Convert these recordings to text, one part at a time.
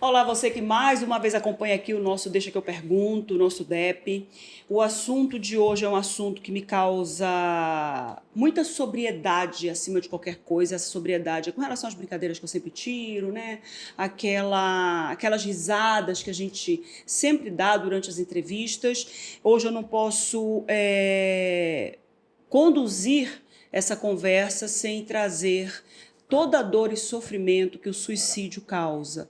Olá, você que mais uma vez acompanha aqui o nosso Deixa que eu pergunto, o nosso DEP. O assunto de hoje é um assunto que me causa muita sobriedade acima de qualquer coisa. Essa sobriedade é com relação às brincadeiras que eu sempre tiro, né? Aquelas risadas que a gente sempre dá durante as entrevistas. Hoje eu não posso conduzir essa conversa sem trazer toda a dor e sofrimento que o suicídio causa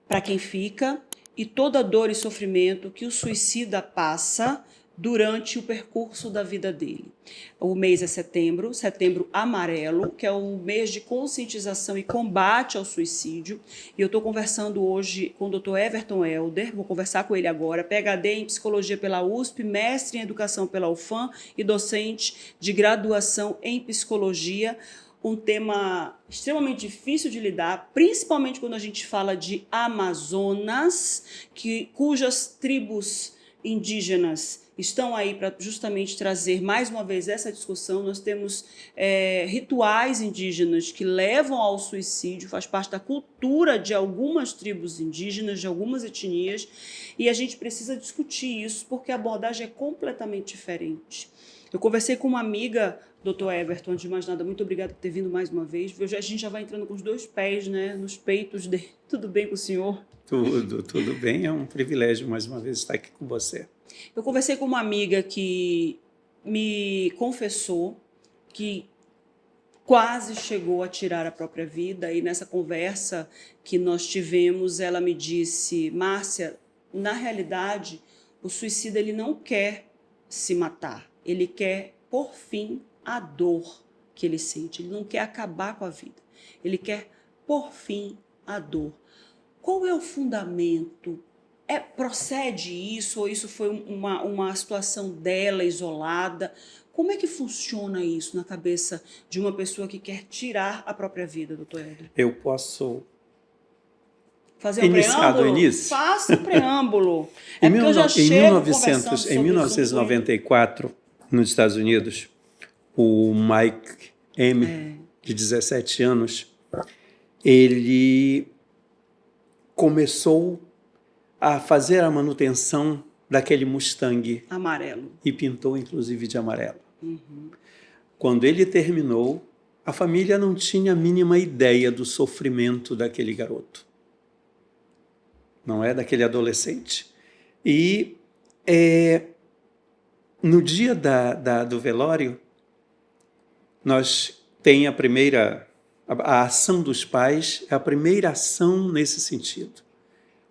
para quem fica e toda a dor e sofrimento que o suicida passa durante o percurso da vida dele. O mês é setembro, setembro amarelo, que é o mês de conscientização e combate ao suicídio. E eu estou conversando hoje com o Dr. Everton Helder, vou conversar com ele agora, PhD em Psicologia pela USP, mestre em Educação pela UFAM e docente de graduação em Psicologia. Um tema extremamente difícil de lidar, principalmente quando a gente fala de Amazonas, cujas tribos indígenas estão aí para justamente trazer mais uma vez essa discussão. Nós temos rituais indígenas que levam ao suicídio, faz parte da cultura de algumas tribos indígenas, de algumas etnias, e a gente precisa discutir isso porque a abordagem é completamente diferente. Eu conversei com uma amiga, Dr. Everton, antes de mais nada, muito obrigada por ter vindo mais uma vez. A gente já vai entrando com os dois pés, né, nos peitos dele. Tudo bem com o senhor? Tudo bem. É um privilégio mais uma vez estar aqui com você. Eu conversei com uma amiga que me confessou que quase chegou a tirar a própria vida, e nessa conversa que nós tivemos, ela me disse: Márcia, na realidade, o suicida ele não quer se matar, ele quer por fim a dor que ele sente, ele não quer acabar com a vida, ele quer por fim a dor. Qual é o fundamento? Procede isso ou isso foi uma situação dela isolada? Como é que funciona isso na cabeça de uma pessoa que quer tirar a própria vida, doutor Helder? Eu posso fazer um preâmbulo? Faça um preâmbulo. Em 1994, nos Estados Unidos, o Mike M., de 17 anos, ele começou a fazer a manutenção daquele Mustang amarelo e pintou inclusive de amarelo. Quando ele terminou, a família não tinha a mínima ideia do sofrimento daquele garoto, não é, daquele adolescente. E no dia do velório, nós tem a ação dos pais, é a primeira ação nesse sentido.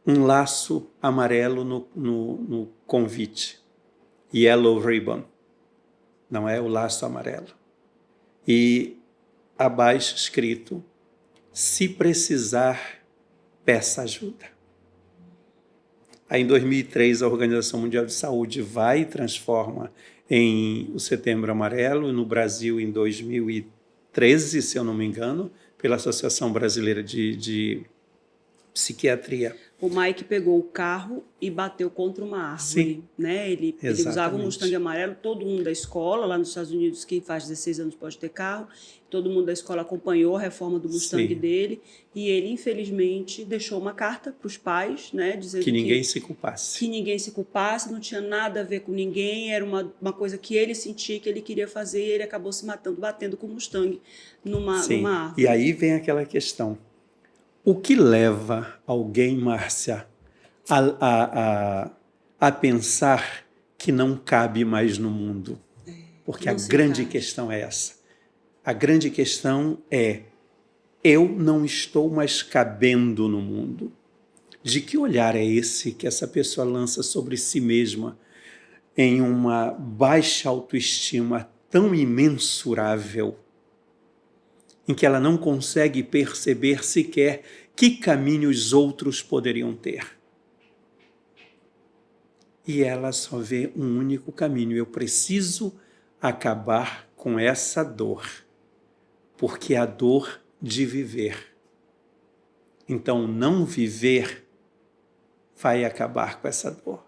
Um laço amarelo no convite, yellow ribbon, não é, o laço amarelo. E abaixo escrito: se precisar, peça ajuda. Aí, em 2003, a Organização Mundial de Saúde vai e transforma em o Setembro Amarelo, no Brasil em 2013, se eu não me engano, pela Associação Brasileira de Psiquiatria. O Mike pegou o carro e bateu contra uma árvore. Sim, né? Ele usava um Mustang amarelo, todo mundo da escola, lá nos Estados Unidos, quem faz 16 anos pode ter carro, todo mundo da escola acompanhou a reforma do Mustang dele, e ele, infelizmente, deixou uma carta para os pais, né, dizendo que ninguém se culpasse. Que ninguém se culpasse, não tinha nada a ver com ninguém, era uma coisa que ele sentia que ele queria fazer, e ele acabou se matando, batendo com o Mustang numa árvore. E aí vem aquela questão. O que leva alguém, Márcia, a pensar que não cabe mais no mundo? Porque a grande questão é essa. A grande questão é: eu não estou mais cabendo no mundo. De que olhar é esse que essa pessoa lança sobre si mesma em uma baixa autoestima tão imensurável, em que ela não consegue perceber sequer que caminho os outros poderiam ter? E ela só vê um único caminho: eu preciso acabar com essa dor, porque é a dor de viver. Então, não viver vai acabar com essa dor.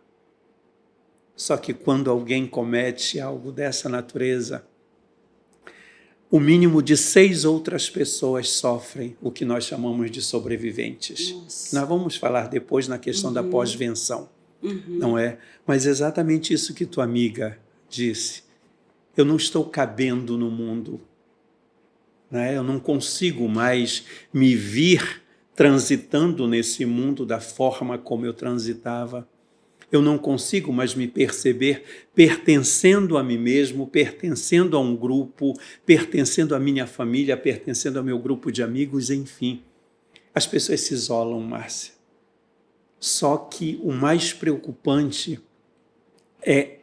Só que quando alguém comete algo dessa natureza, o mínimo de 6 outras pessoas sofrem o que nós chamamos de sobreviventes. Nossa. Nós vamos falar depois na questão da pós-venção, não é? Mas exatamente isso que tua amiga disse. Eu não estou cabendo no mundo, né? Eu não consigo mais me vir transitando nesse mundo da forma como eu transitava. Eu não consigo mais me perceber pertencendo a mim mesmo, pertencendo a um grupo, pertencendo à minha família, pertencendo ao meu grupo de amigos, enfim. As pessoas se isolam, Márcia. Só que o mais preocupante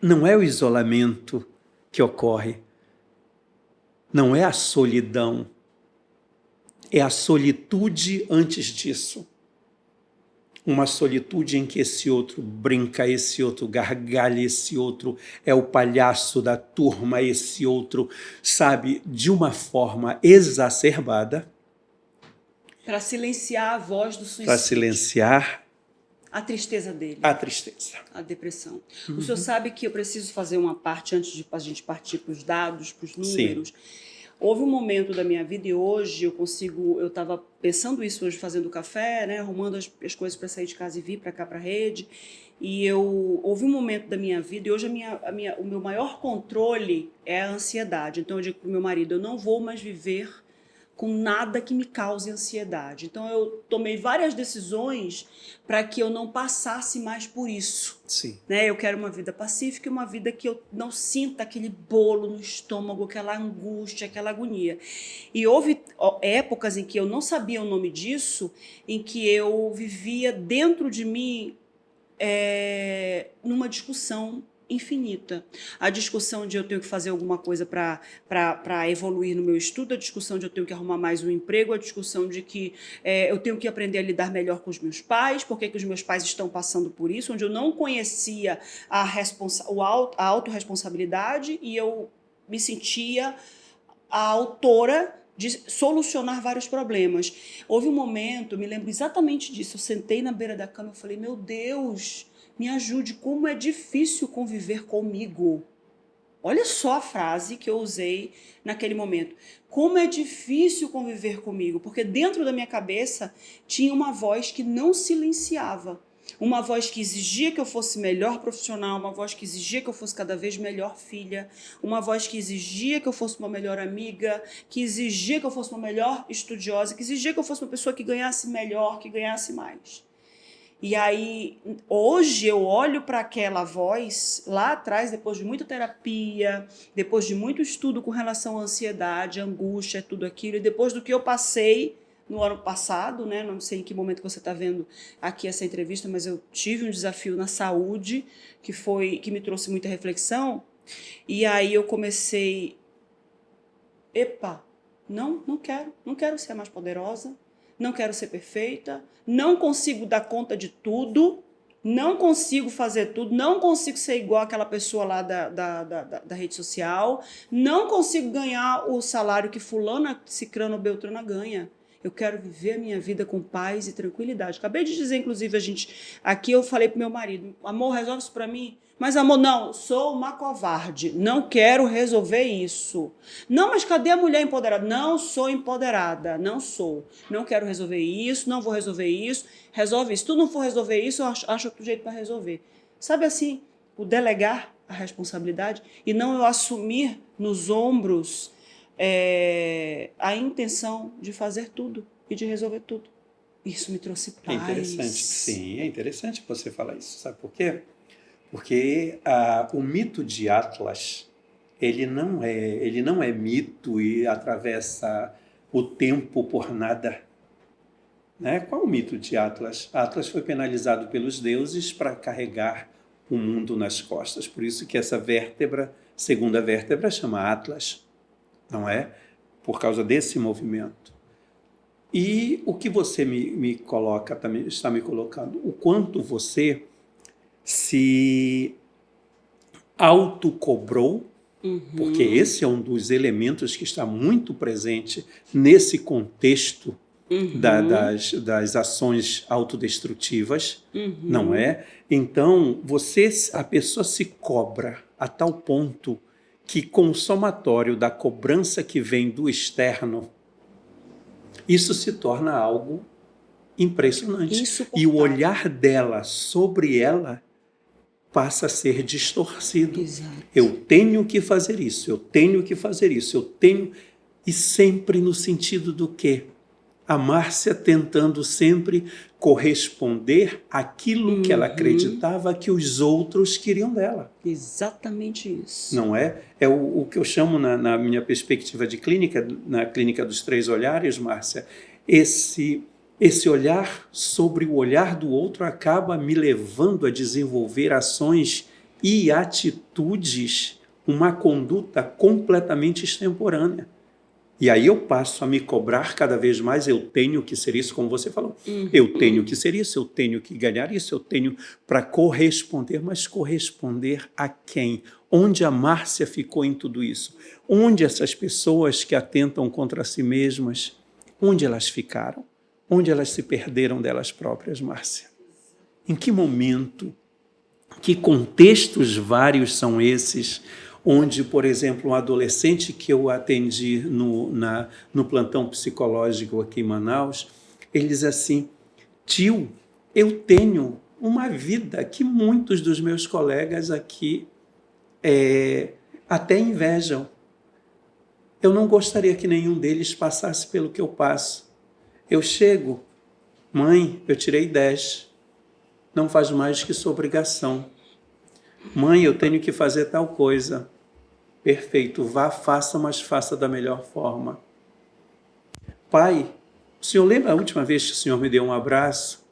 não é o isolamento que ocorre, não é a solidão, é a solitude antes disso. Uma solitude em que esse outro brinca, esse outro gargalha, esse outro é o palhaço da turma, esse outro, sabe, de uma forma exacerbada. Para silenciar a voz do suicídio. Para silenciar a tristeza dele. A tristeza. A depressão. O senhor sabe que eu preciso fazer uma parte antes de a gente partir para os dados, para os números. Sim. Houve um momento da minha vida e hoje eu estava pensando isso hoje, fazendo café, né, arrumando as coisas para sair de casa e vir para cá, para a rede, e houve um momento da minha vida e hoje o meu maior controle é a ansiedade. Então eu digo para o meu marido, eu não vou mais viver com nada que me cause ansiedade. Então eu tomei várias decisões para que eu não passasse mais por isso. Sim. Né? Eu quero uma vida pacífica e uma vida que eu não sinta aquele bolo no estômago, aquela angústia, aquela agonia. E houve épocas em que eu não sabia o nome disso, em que eu vivia dentro de mim numa discussão infinita. A discussão de eu tenho que fazer alguma coisa para evoluir no meu estudo, a discussão de eu tenho que arrumar mais um emprego, a discussão de que eu tenho que aprender a lidar melhor com os meus pais, porque que os meus pais estão passando por isso, onde eu não conhecia a autorresponsabilidade e eu me sentia a autora de solucionar vários problemas. Houve um momento, me lembro exatamente disso, eu sentei na beira da cama e falei, meu Deus, me ajude, como é difícil conviver comigo. Olha só a frase que eu usei naquele momento. Como é difícil conviver comigo, porque dentro da minha cabeça tinha uma voz que não silenciava. Uma voz que exigia que eu fosse melhor profissional, uma voz que exigia que eu fosse cada vez melhor filha, uma voz que exigia que eu fosse uma melhor amiga, que exigia que eu fosse uma melhor estudiosa, que exigia que eu fosse uma pessoa que ganhasse melhor, que ganhasse mais. E aí, hoje eu olho para aquela voz lá atrás, depois de muita terapia, depois de muito estudo com relação à ansiedade, angústia, tudo aquilo, e depois do que eu passei no ano passado, né? Não sei em que momento você está vendo aqui essa entrevista, mas eu tive um desafio na saúde que me trouxe muita reflexão. E aí eu comecei, não quero ser a mais poderosa, não quero ser perfeita, não consigo dar conta de tudo, não consigo fazer tudo, não consigo ser igual aquela pessoa lá da rede social, não consigo ganhar o salário que fulana, cicrano ou beltrana ganha. Eu quero viver a minha vida com paz e tranquilidade. Acabei de dizer, inclusive, aqui eu falei pro meu marido, amor, resolve isso para mim? Mas, amor, não, sou uma covarde, não quero resolver isso. Não, mas cadê a mulher empoderada? Não sou empoderada, não sou. Não quero resolver isso, não vou resolver isso. Resolve isso. Se tu não for resolver isso, eu acho outro jeito para resolver. Sabe assim, o delegar a responsabilidade e não eu assumir nos ombros a intenção de fazer tudo e de resolver tudo. Isso me trouxe paz. É interessante, sim, é interessante você falar isso. Sabe por quê? Porque o mito de Atlas, ele não é mito e atravessa o tempo por nada. Né? Qual é o mito de Atlas? Atlas foi penalizado pelos deuses para carregar o mundo nas costas. Por isso que essa vértebra, segunda vértebra, chama Atlas. Não é? Por causa desse movimento. E o que você me coloca, também está me colocando, o quanto você se autocobrou, porque esse é um dos elementos que está muito presente nesse contexto das ações autodestrutivas, não é? Então, a pessoa se cobra a tal ponto que com o somatório da cobrança que vem do externo, isso se torna algo impressionante. E o olhar dela sobre ela passa a ser distorcido. Exato. Eu tenho que fazer isso, eu tenho que fazer isso, eu tenho... E sempre no sentido do quê? A Márcia tentando sempre corresponder àquilo que ela acreditava que os outros queriam dela. Exatamente isso. Não é? É o que eu chamo, na minha perspectiva de clínica, na clínica dos 3 olhares, Márcia, esse olhar sobre o olhar do outro acaba me levando a desenvolver ações e atitudes, uma conduta completamente extemporânea. E aí eu passo a me cobrar cada vez mais, eu tenho que ser isso, como você falou. Eu tenho que ser isso, eu tenho que ganhar isso, eu tenho para corresponder. Mas corresponder a quem? Onde a Márcia ficou em tudo isso? Onde essas pessoas que atentam contra si mesmas, onde elas ficaram? Onde elas se perderam delas próprias, Márcia? Em que momento? Que contextos vários são esses? Onde, por exemplo, um adolescente que eu atendi no plantão psicológico aqui em Manaus, ele diz assim: tio, eu tenho uma vida que muitos dos meus colegas aqui até invejam. Eu não gostaria que nenhum deles passasse pelo que eu passo. Eu chego, mãe, eu tirei 10, não faz mais que sua obrigação. Mãe, eu tenho que fazer tal coisa. Perfeito, vá, faça, mas faça da melhor forma. Pai, o senhor lembra a última vez que o senhor me deu um abraço?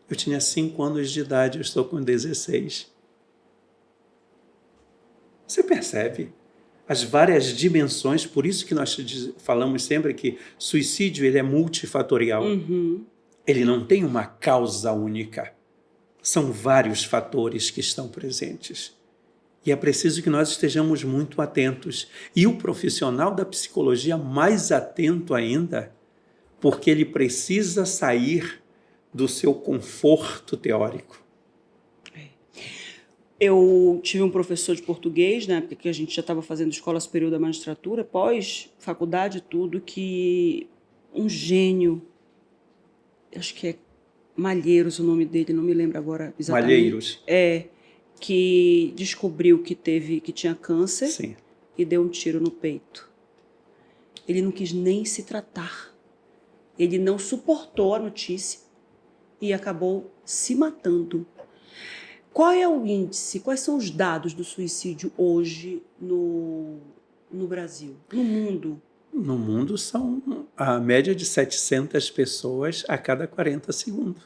Eu tinha 5 anos de idade, eu estou com 16. Você percebe as várias dimensões? Por isso que nós falamos sempre que suicídio ele é multifatorial. Ele não tem uma causa única. São vários fatores que estão presentes. E é preciso que nós estejamos muito atentos. E o profissional da psicologia mais atento ainda, porque ele precisa sair do seu conforto teórico. Eu tive um professor de português, né, porque a gente já estava fazendo escola superior da magistratura, pós-faculdade e tudo, que um gênio, acho que é Malheiros o nome dele, não me lembro agora exatamente. Malheiros. Que descobriu que tinha câncer. Sim. E deu um tiro no peito. Ele não quis nem se tratar. Ele não suportou a notícia e acabou se matando. Qual é o índice, quais são os dados do suicídio hoje no Brasil, no mundo? No mundo são a média de 700 pessoas a cada 40 segundos.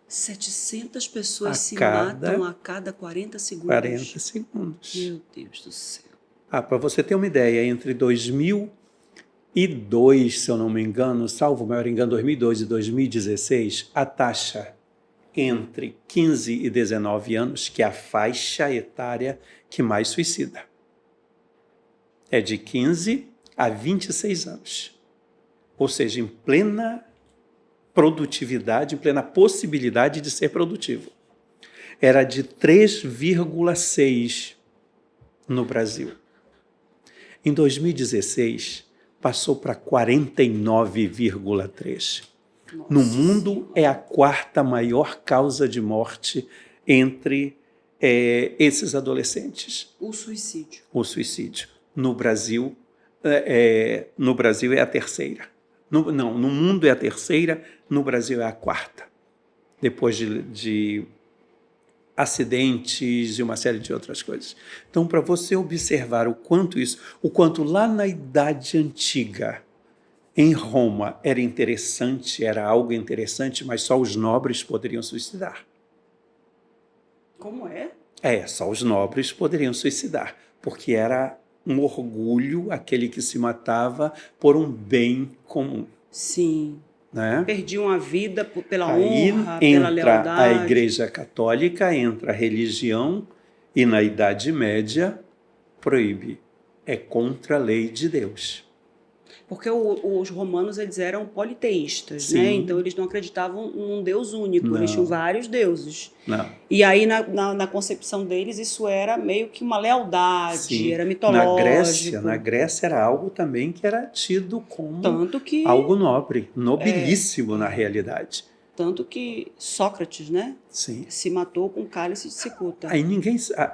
700 pessoas se matam a cada 40 segundos. 40 segundos. Meu Deus do céu. Para você ter uma ideia, entre 2002, se eu não me engano, salvo o maior engano, 2002 e 2016, a taxa entre 15 e 19 anos, que é a faixa etária que mais suicida, é de 15 a 26 anos. Ou seja, em plena produtividade, em plena possibilidade de ser produtivo. Era de 3,6 no Brasil. Em 2016, passou para 49,3. No mundo, é a 4ª maior causa de morte entre esses adolescentes. O suicídio. O suicídio. No Brasil é a 3ª. No mundo é a 3ª, no Brasil é a 4ª. Depois de acidentes e uma série de outras coisas. Então, para você observar o quanto lá na Idade Antiga, em Roma, era algo interessante, mas só os nobres poderiam suicidar. Como é? Só os nobres poderiam suicidar, porque era um orgulho aquele que se matava por um bem comum. Sim. Né? Perdiam a vida pela Aí honra, pela lealdade. Entra a Igreja Católica, entra a religião, e na Idade Média proíbe. É contra a lei de Deus. Porque os romanos, eles eram politeístas, Sim. né? Então, eles não acreditavam num Deus único, Não. eles tinham vários deuses. Não. E aí, na concepção deles, isso era meio que uma lealdade, Sim. era mitológico. Na Grécia era algo também que era tido como Tanto que, algo nobre, nobilíssimo na realidade. tanto que Sócrates, né? Sim. Se matou com cálice de cicuta.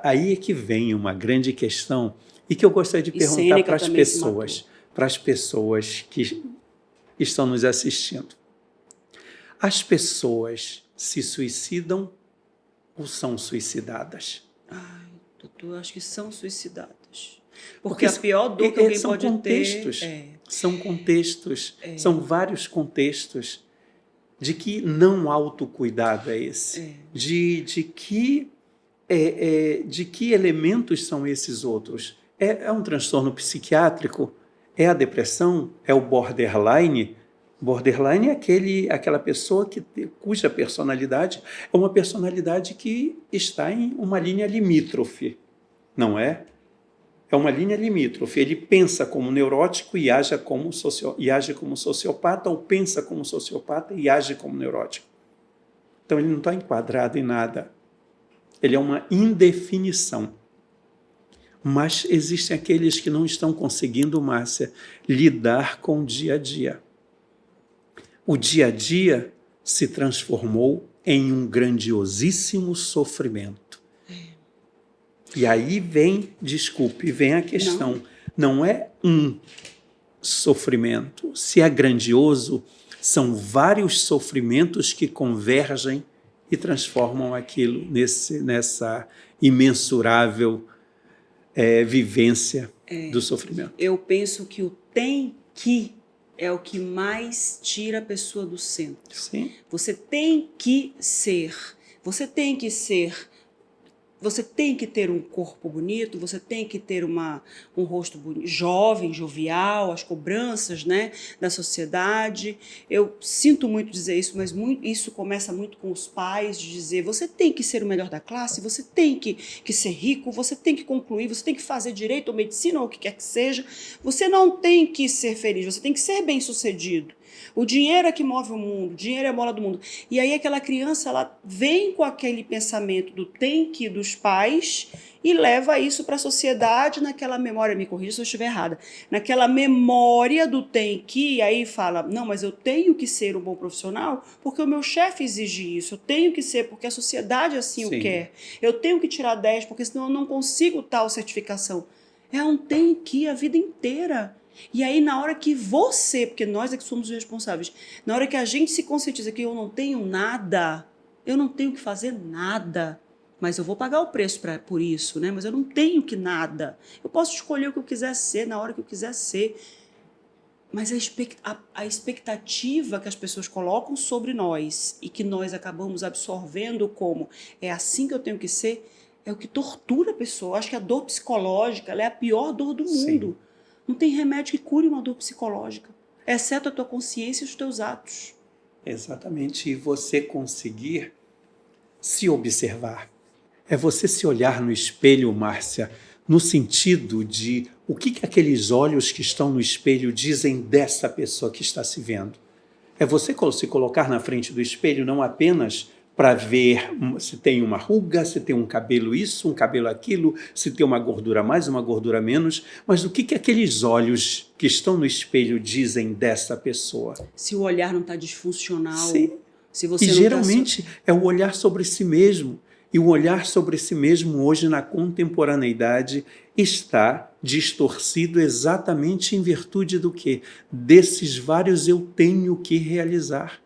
Aí é que vem uma grande questão e que eu gostaria de E perguntar Sêneca para as também se matou. pessoas que estão nos assistindo. As pessoas se suicidam ou são suicidadas? Ai, doutor, eu acho que são suicidadas. Porque a são- pior dor que alguém são pode contextos, ter... são contextos, são vários contextos de que não autocuidado é esse, de que elementos são esses outros. É um transtorno psiquiátrico? É a depressão? É o borderline? Borderline é aquela pessoa cuja personalidade é uma personalidade que está em uma linha limítrofe, não é? É uma linha limítrofe. Ele pensa como neurótico e age como sociopata, ou pensa como sociopata e age como neurótico. Então, ele não está enquadrado em nada. Ele é uma indefinição. Mas existem aqueles que não estão conseguindo, Márcia, lidar com o dia a dia. O dia a dia se transformou em um grandiosíssimo sofrimento. E aí vem a questão. Não é um sofrimento. Se é grandioso, são vários sofrimentos que convergem e transformam aquilo nessa imensurável vivência do sofrimento. Eu penso que o tem que é o que mais tira a pessoa do centro. Sim. Você tem que ser, você tem que ter um corpo bonito, você tem que ter um rosto bonito, jovem, jovial, as cobranças, né, da sociedade. Eu sinto muito dizer isso, mas isso começa muito com os pais, de dizer, você tem que ser o melhor da classe, você tem que ser rico, você tem que concluir, você tem que fazer direito ou medicina ou o que quer que seja. Você não tem que ser feliz, você tem que ser bem-sucedido. O dinheiro é que move o mundo, o dinheiro é a bola do mundo. E aí aquela criança, ela vem com aquele pensamento do tem que dos pais e leva isso para a sociedade naquela memória, me corrija se eu estiver errada, naquela memória do tem que, e aí fala, não, mas eu tenho que ser um bom profissional porque o meu chefe exige isso, eu tenho que ser porque a sociedade assim o quer, eu tenho que tirar 10 porque senão eu não consigo tal certificação. É um tem que a vida inteira. E aí, na hora que você, porque nós é que somos os responsáveis, na hora que a gente se conscientiza que eu não tenho nada, eu não tenho que fazer nada, mas eu vou pagar o preço por isso, né? Mas eu não tenho que nada. Eu posso escolher o que eu quiser ser, na hora que eu quiser ser. Mas a expectativa que as pessoas colocam sobre nós e que nós acabamos absorvendo como é assim que eu tenho que ser, é o que tortura a pessoa. Eu acho que a dor psicológica ela é a pior dor do mundo. Sim. Não tem remédio que cure uma dor psicológica, exceto a tua consciência e os teus atos. Exatamente. E você conseguir se observar. É você se olhar no espelho, Márcia, no sentido de o que aqueles olhos que estão no espelho dizem dessa pessoa que está se vendo. É você se colocar na frente do espelho não apenas para ver se tem uma ruga, se tem um cabelo isso, um cabelo aquilo, se tem uma gordura mais, uma gordura menos, mas o que aqueles olhos que estão no espelho dizem dessa pessoa? Se o olhar não está disfuncional. Sim. Se você e não geralmente é o olhar sobre si mesmo. E o olhar sobre si mesmo hoje na contemporaneidade está distorcido exatamente em virtude do quê? Desses vários eu tenho que realizar.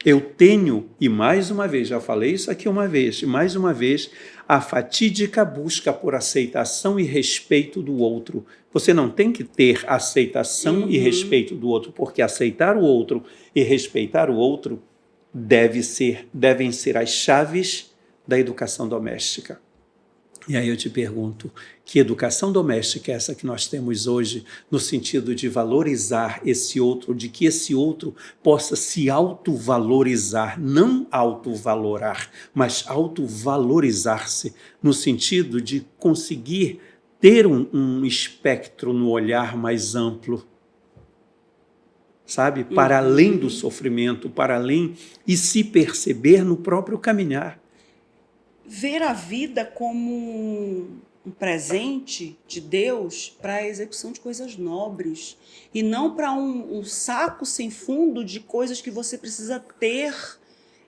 Eu tenho, e mais uma vez, já falei isso aqui uma vez, e mais uma vez, a fatídica busca por aceitação e respeito do outro. Você não tem que ter aceitação e respeito do outro, porque aceitar o outro e respeitar o outro devem ser as chaves da educação doméstica. E aí eu te pergunto, que educação doméstica é essa que nós temos hoje, no sentido de valorizar esse outro, de que esse outro possa se autovalorizar, não autovalorar, mas autovalorizar-se, no sentido de conseguir ter um espectro no olhar mais amplo, sabe? Para além do sofrimento, para além e se perceber no próprio caminhar. Ver a vida como um presente de Deus para a execução de coisas nobres e não para um saco sem fundo de coisas que você precisa ter,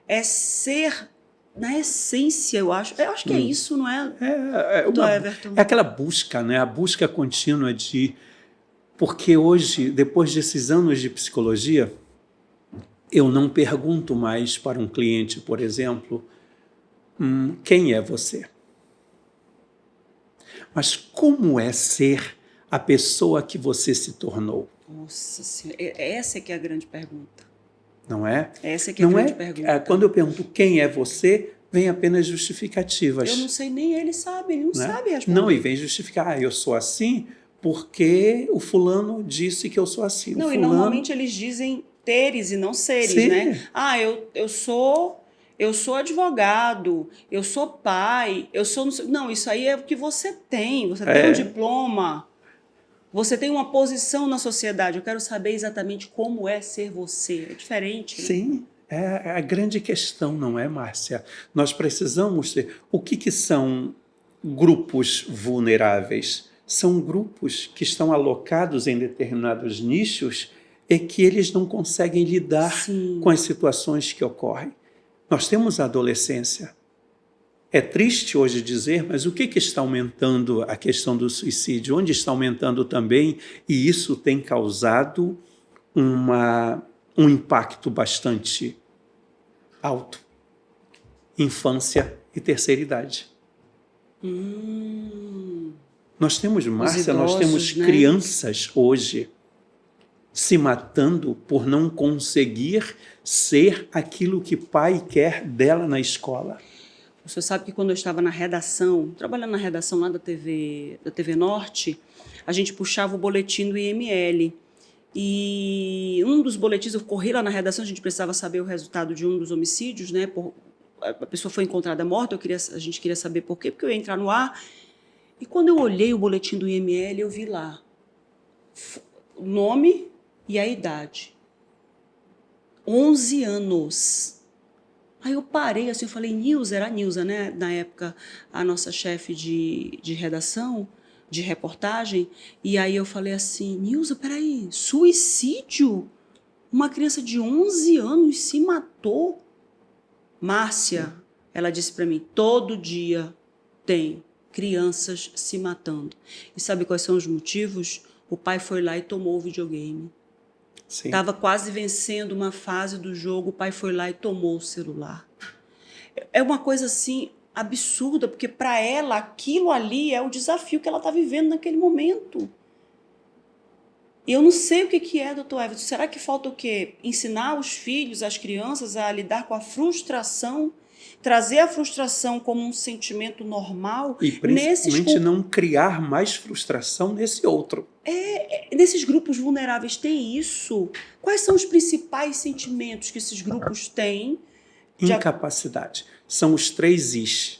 é ser na essência, eu acho. Eu acho que é isso, não é, Everton? É aquela busca, né? A busca contínua de... Porque hoje, depois desses anos de psicologia, eu não pergunto mais para um cliente, por exemplo, quem é você? Mas como é ser a pessoa que você se tornou? Nossa Senhora, essa é que é a grande pergunta. Não é? Essa é que é a grande pergunta. Quando eu pergunto quem é você, vem apenas justificativas. Eu não sei, nem ele sabe, ele não sabe responder. Não, e vem justificar, eu sou assim porque o fulano disse que eu sou assim. Não, o e fulano... normalmente eles dizem teres e não seres, Sim. né? Eu sou advogado, eu sou pai, eu sou... Não, isso aí é o que você tem um diploma, você tem uma posição na sociedade, eu quero saber exatamente como é ser você, é diferente. Né? Sim, é a grande questão, não é, Márcia? Nós precisamos ter... O que são grupos vulneráveis? São grupos que estão alocados em determinados nichos e que eles não conseguem lidar com as situações que ocorrem. Nós temos a adolescência. É triste hoje dizer, mas o que está aumentando a questão do suicídio? Onde está aumentando também? E isso tem causado um impacto bastante alto. Infância e terceira idade. Nós temos, Márcia, nós temos crianças hoje se matando por não conseguir ser aquilo que pai quer dela na escola. Você sabe que quando eu estava na redação, trabalhando na redação lá da TV Norte, a gente puxava o boletim do IML. E um dos boletins, eu corri lá na redação, a gente precisava saber o resultado de um dos homicídios, né? A pessoa foi encontrada morta, a gente queria saber por quê, porque eu ia entrar no ar. E quando eu olhei o boletim do IML, eu vi lá o nome e a idade. 11 anos. Aí eu parei assim, eu falei, Nilza, era a Nilza, né? Na época, a nossa chefe de redação, de reportagem. E aí eu falei assim, Nilza, peraí, suicídio? Uma criança de 11 anos se matou? Márcia, ela disse para mim, todo dia tem crianças se matando. E sabe quais são os motivos? O pai foi lá e tomou o videogame. Estava quase vencendo uma fase do jogo, o pai foi lá e tomou o celular. É uma coisa assim absurda, porque para ela aquilo ali é o desafio que ela está vivendo naquele momento. E eu não sei o que é, doutor Everton. Será que falta o quê? Ensinar os filhos, as crianças a lidar com a frustração, trazer a frustração como um sentimento normal. E principalmente não criar mais frustração nesse outro. Nesses grupos vulneráveis tem isso? Quais são os principais sentimentos que esses grupos têm? Incapacidade. São os 3 Is.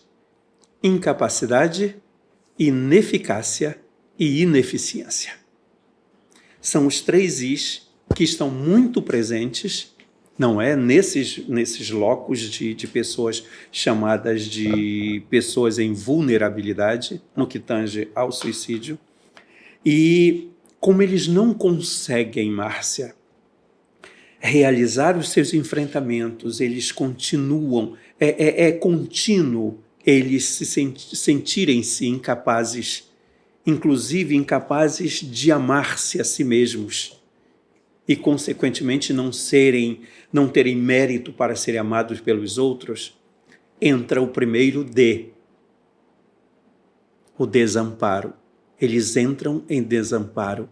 Incapacidade, ineficácia e ineficiência. São os 3 Is que estão muito presentes, não é? Nesses locos de pessoas chamadas de pessoas em vulnerabilidade, no que tange ao suicídio. E como eles não conseguem, Márcia, realizar os seus enfrentamentos, eles continuam, é contínuo eles se sentirem-se incapazes, inclusive incapazes de amar-se a si mesmos e, consequentemente, não terem mérito para serem amados pelos outros, entra o primeiro D, o desamparo. Eles entram em desamparo.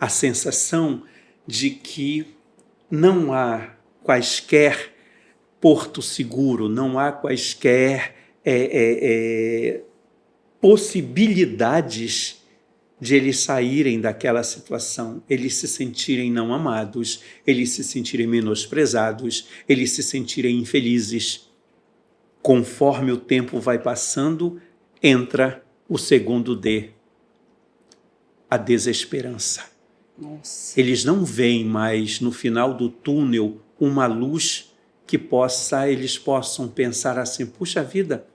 A sensação de que não há quaisquer porto seguro, não há quaisquer possibilidades de eles saírem daquela situação, eles se sentirem não amados, eles se sentirem menosprezados, eles se sentirem infelizes. Conforme o tempo vai passando, entra o segundo D, a desesperança. Nossa. Eles não veem mais no final do túnel uma luz que eles possam pensar assim, puxa vida,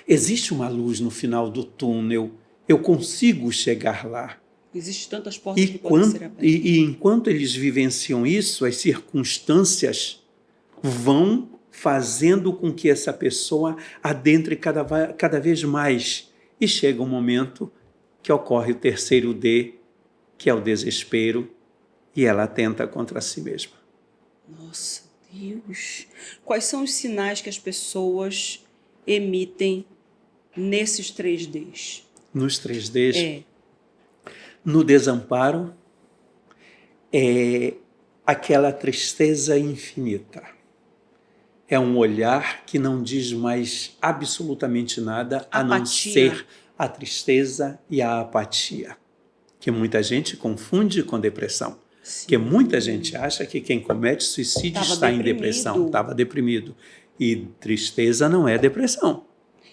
existe uma luz no final do túnel, eu consigo chegar lá. Existem tantas portas que podem ser abertas. E enquanto eles vivenciam isso, as circunstâncias vão fazendo com que essa pessoa adentre cada vez mais. E chega um momento que ocorre o terceiro D, que é o desespero, e ela atenta contra si mesma. Nossa, Deus! Quais são os sinais que as pessoas emitem nesses 3Ds? Nos 3Ds, no desamparo, é aquela tristeza infinita. É um olhar que não diz mais absolutamente nada a não ser a tristeza e a apatia, que muita gente confunde com depressão. Sim. Que muita gente acha que quem comete suicídio está em depressão, estava deprimido. E tristeza não é depressão.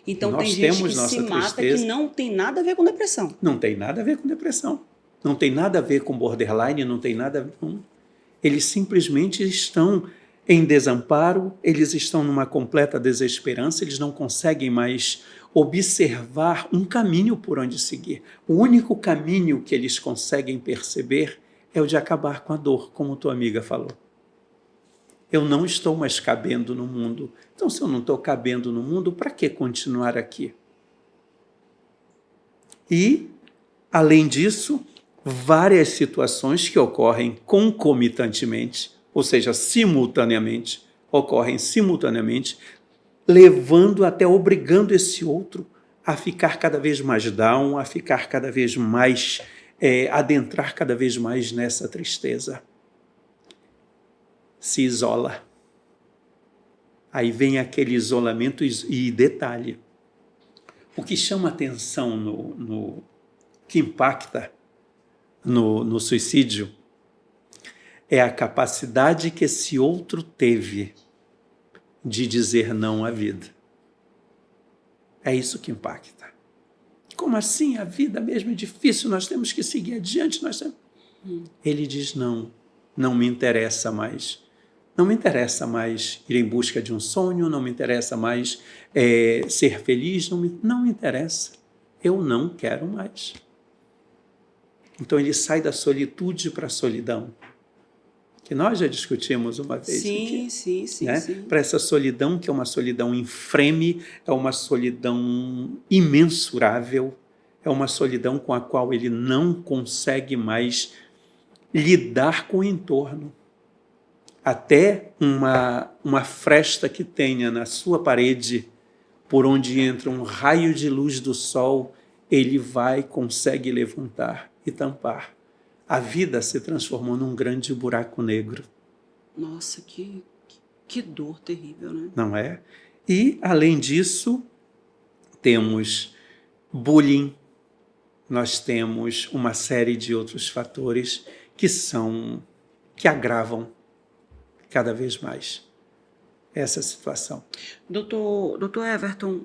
Então tem gente que se mata que não tem nada a ver com depressão. Não tem nada a ver com depressão. Não tem nada a ver com borderline, não tem nada a ver com... Eles simplesmente estão em desamparo, eles estão numa completa desesperança, eles não conseguem mais observar um caminho por onde seguir. O único caminho que eles conseguem perceber é o de acabar com a dor, como tua amiga falou. Eu não estou mais cabendo no mundo. Então, se eu não estou cabendo no mundo, para que continuar aqui? E, além disso, várias situações que ocorrem concomitantemente, ou seja, simultaneamente, levando até obrigando esse outro a ficar cada vez mais down, a ficar cada vez mais, adentrar cada vez mais nessa tristeza. Se isola. Aí vem aquele isolamento e detalhe. O que chama atenção que impacta no suicídio é a capacidade que esse outro teve de dizer não à vida. É isso que impacta. Como assim? A vida mesmo é difícil, nós temos que seguir adiante. Ele diz não, não me interessa mais. Não me interessa mais ir em busca de um sonho, não me interessa mais ser feliz, não me interessa. Eu não quero mais. Então ele sai da solitude para a solidão, que nós já discutimos uma vez aqui. Sim. Para essa solidão, que é uma solidão infreme, é uma solidão imensurável, é uma solidão com a qual ele não consegue mais lidar com o entorno. Até uma fresta que tenha na sua parede, por onde entra um raio de luz do sol, ele consegue levantar e tampar. A vida se transformou num grande buraco negro. Nossa, que dor terrível, né? Não é? E, além disso, temos bullying, nós temos uma série de outros fatores que agravam cada vez mais essa situação. Doutor Everton,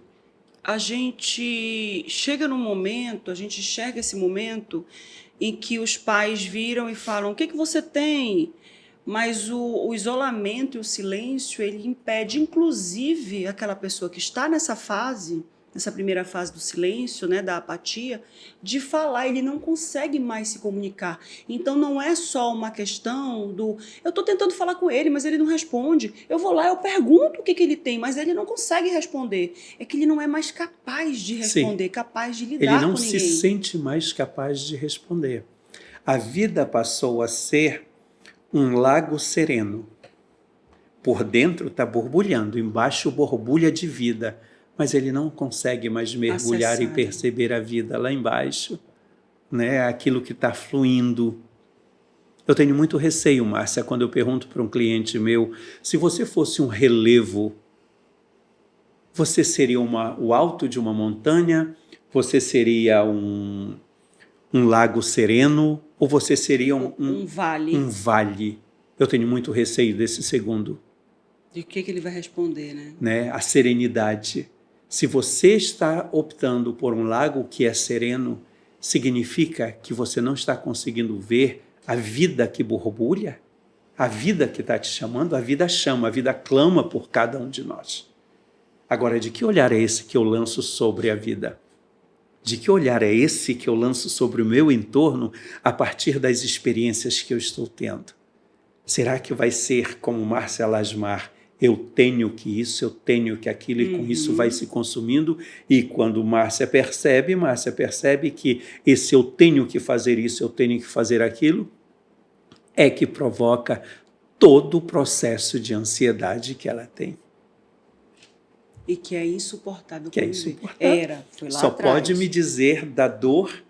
a gente chega num momento, a gente enxerga esse momento em que os pais viram e falam, o que você tem? Mas o isolamento e o silêncio, ele impede, inclusive, aquela pessoa que está nessa primeira fase do silêncio, né, da apatia, de falar, ele não consegue mais se comunicar. Então não é só uma questão eu estou tentando falar com ele, mas ele não responde. Eu vou lá, eu pergunto o que ele tem, mas ele não consegue responder. É que ele não é mais capaz de responder, Sim. capaz de lidar com ninguém. Ele não se sente mais capaz de responder. A vida passou a ser um lago sereno. Por dentro está borbulhando, embaixo borbulha de vida, mas ele não consegue mais mergulhar e perceber a vida lá embaixo, né? Aquilo que está fluindo. Eu tenho muito receio, Márcia, quando eu pergunto para um cliente meu, se você fosse um relevo, você seria o alto de uma montanha, você seria um lago sereno, ou você seria um vale? Um vale. Eu tenho muito receio desse segundo. De que ele vai responder, né? A serenidade. Se você está optando por um lago que é sereno, significa que você não está conseguindo ver a vida que borbulha? A vida que está te chamando? A vida chama, a vida clama por cada um de nós. Agora, de que olhar é esse que eu lanço sobre a vida? De que olhar é esse que eu lanço sobre o meu entorno a partir das experiências que eu estou tendo? Será que vai ser como Márcia Lasmar? Eu tenho que isso, eu tenho que aquilo, e com isso vai se consumindo. E quando Márcia percebe que esse eu tenho que fazer isso, eu tenho que fazer aquilo, é que provoca todo o processo de ansiedade que ela tem. E que é insuportável. Que é insuportável. Foi lá Só atrás. pode me dizer da dor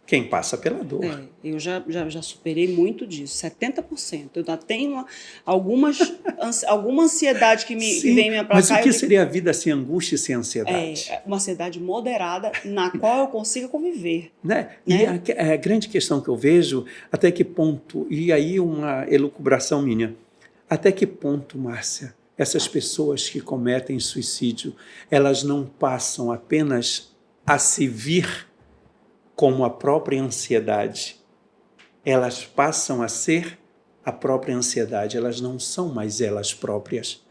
quem passa pela dor. Eu já superei muito disso, 70%. Eu ainda tenho alguma ansiedade que vem me aplacar. Mas o que seria a vida sem angústia e sem ansiedade? Uma ansiedade moderada na qual eu consiga conviver. Né? E a grande questão que eu vejo, até que ponto, e aí uma elucubração minha, até que ponto, Márcia, essas pessoas que cometem suicídio, elas não passam apenas a se vir como a própria ansiedade. Elas passam a ser a própria ansiedade. Elas não são mais elas próprias.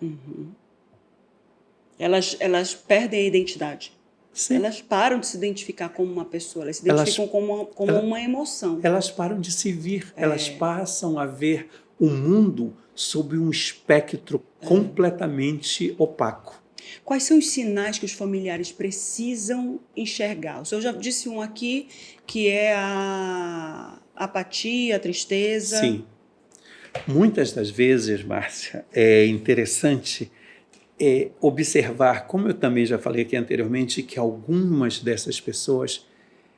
Elas perdem a identidade. Sim. Elas param de se identificar como uma pessoa. Elas se identificam como uma emoção. Elas param de se vir. Elas passam a ver o mundo sob um espectro completamente opaco. Quais são os sinais que os familiares precisam enxergar? O senhor já disse um aqui, que é a apatia, a tristeza. Sim. Muitas das vezes, Márcia, é interessante observar, como eu também já falei aqui anteriormente, que algumas dessas pessoas,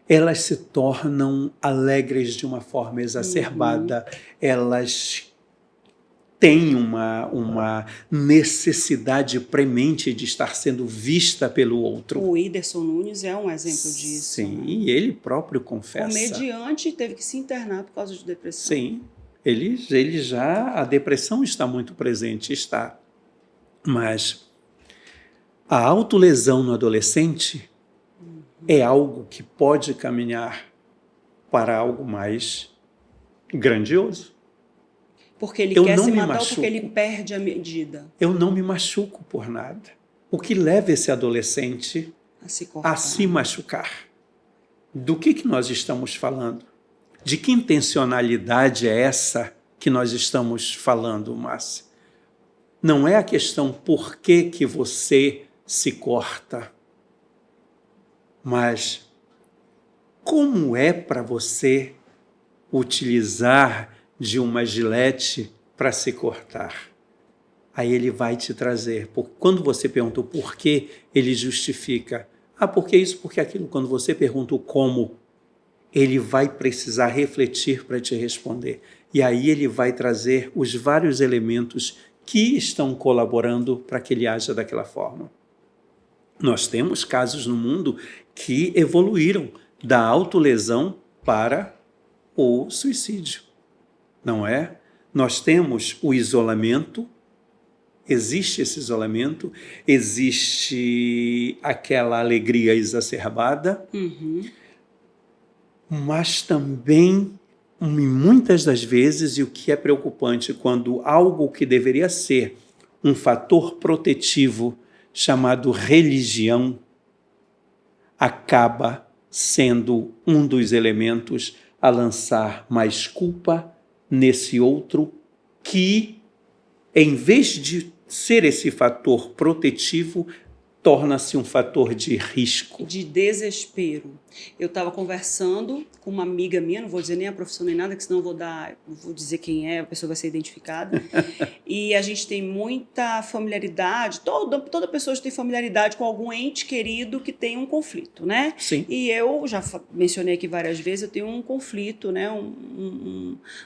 elas se tornam alegres de uma forma exacerbada, elas tem uma necessidade premente de estar sendo vista pelo outro. O Whindersson Nunes é um exemplo disso. Sim, né? E ele próprio confessa. Comediante, teve que se internar por causa de depressão. Sim, ele já, a depressão está muito presente, está. Mas a autolesão no adolescente é algo que pode caminhar para algo mais grandioso. Porque ele quer se matar ou porque ele perde a medida? Eu não me machuco por nada. O que leva esse adolescente a se machucar? Do que nós estamos falando? De que intencionalidade é essa que nós estamos falando, Márcia? Não é a questão por que você se corta, mas como é para você utilizar de uma gilete para se cortar? Aí ele vai te trazer. Quando você pergunta o porquê, ele justifica. Porque isso, porque aquilo. Quando você pergunta o como, ele vai precisar refletir para te responder. E aí ele vai trazer os vários elementos que estão colaborando para que ele haja daquela forma. Nós temos casos no mundo que evoluíram da autolesão para o suicídio. Não é? Nós temos o isolamento, existe esse isolamento, existe aquela alegria exacerbada, mas também, muitas das vezes, e o que é preocupante, quando algo que deveria ser um fator protetivo, chamado religião, acaba sendo um dos elementos a lançar mais culpa nesse outro que, em vez de ser esse fator protetivo, torna-se um fator de risco. De desespero. Eu estava conversando com uma amiga minha, não vou dizer nem a profissão nem nada, que senão não vou dizer quem é, a pessoa vai ser identificada. E a gente tem muita familiaridade, toda pessoa tem familiaridade com algum ente querido que tem um conflito, né? Sim. E eu já mencionei aqui várias vezes, eu tenho um conflito, né?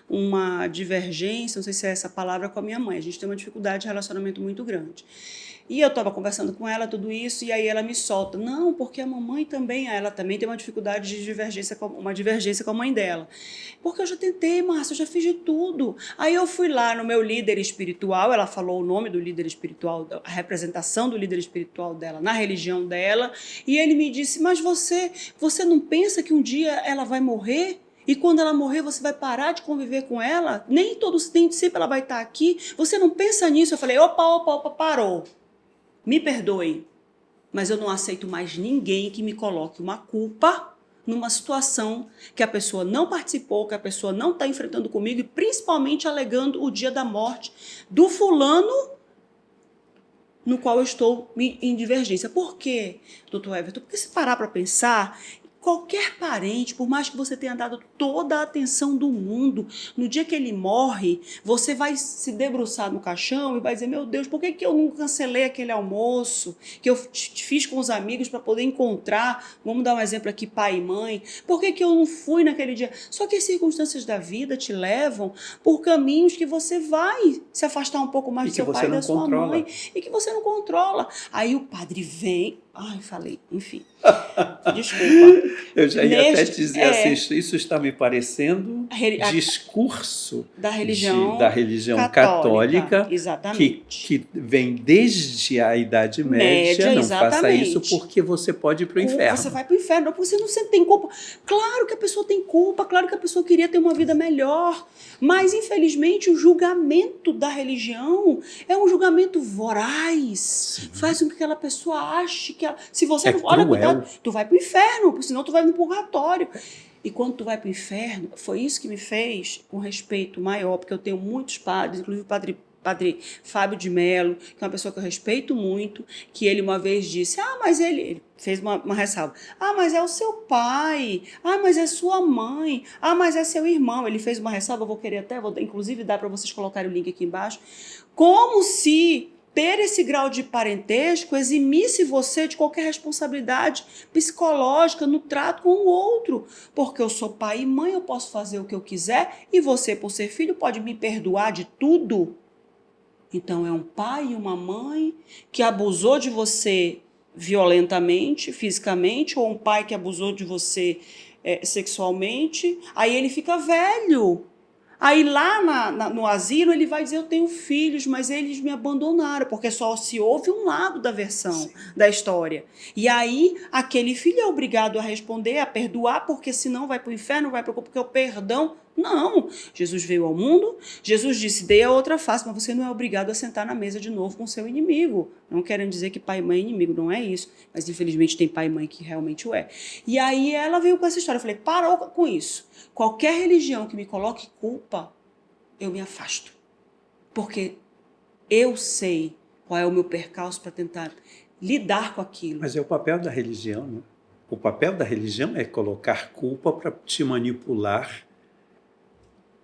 Uma divergência, não sei se é essa palavra, com a minha mãe. A gente tem uma dificuldade de relacionamento muito grande. E eu estava conversando com ela, tudo isso, e aí ela me solta. Não, porque a mamãe também, ela também tem uma dificuldade de divergência, uma divergência com a mãe dela. Porque eu já tentei, Márcia, eu já fiz de tudo. Aí eu fui lá no meu líder espiritual, ela falou o nome do líder espiritual, a representação do líder espiritual dela na religião dela, e ele me disse, mas você não pensa que um dia ela vai morrer? E quando ela morrer, você vai parar de conviver com ela? Nem todo sempre ela vai estar aqui. Você não pensa nisso? Eu falei, opa, parou. Me perdoe, mas eu não aceito mais ninguém que me coloque uma culpa numa situação que a pessoa não participou, que a pessoa não está enfrentando comigo, e principalmente alegando o dia da morte do fulano no qual eu estou em divergência. Por quê, doutor Everton? Porque se parar para pensar, qualquer parente, por mais que você tenha dado toda a atenção do mundo, no dia que ele morre, você vai se debruçar no caixão e vai dizer, meu Deus, por que eu não cancelei aquele almoço que eu fiz com os amigos para poder encontrar, vamos dar um exemplo aqui, pai e mãe, por que eu não fui naquele dia? Só que as circunstâncias da vida te levam por caminhos que você vai se afastar um pouco mais do seu pai e da sua mãe, e que você não controla. Aí o padre vem, falei, enfim, desculpa. Eu já ia até dizer assim, isso está me parecendo discurso da religião católica que vem desde a Idade Média. Não faça isso porque você pode ir para o inferno. Você vai para o inferno, porque você não tem culpa. Claro que a pessoa tem culpa, claro que a pessoa queria ter uma vida melhor, mas infelizmente o julgamento da religião é um julgamento voraz. Sim. Faz com que aquela pessoa ache que se você não olha, cuidado, tu vai para o inferno, senão tu vai no purgatório. E quando tu vai para o inferno, foi isso que me fez um respeito maior, porque eu tenho muitos padres, inclusive o padre Fábio de Mello, que é uma pessoa que eu respeito muito, que ele uma vez disse, mas ele fez uma ressalva, mas é o seu pai, mas é sua mãe, mas é seu irmão. Ele fez uma ressalva, vou inclusive dar para vocês colocarem o link aqui embaixo, como se ter esse grau de parentesco eximisse você de qualquer responsabilidade psicológica no trato com o outro. Porque eu sou pai e mãe, eu posso fazer o que eu quiser e você, por ser filho, pode me perdoar de tudo. Então, é um pai e uma mãe que abusou de você violentamente, fisicamente, ou um pai que abusou de você sexualmente, aí ele fica velho. Aí lá no asilo ele vai dizer, eu tenho filhos, mas eles me abandonaram, porque só se ouve um lado da versão da história. E aí aquele filho é obrigado a responder, a perdoar, porque senão vai para o inferno, porque o perdão... Não, Jesus veio ao mundo, Jesus disse, dê a outra face, mas você não é obrigado a sentar na mesa de novo com seu inimigo. Não querendo dizer que pai e mãe é inimigo, não é isso. Mas infelizmente tem pai e mãe que realmente o é. E aí ela veio com essa história, eu falei, parou com isso. Qualquer religião que me coloque culpa, eu me afasto. Porque eu sei qual é o meu percalço para tentar lidar com aquilo. Mas é o papel da religião, né? O papel da religião é colocar culpa para te manipular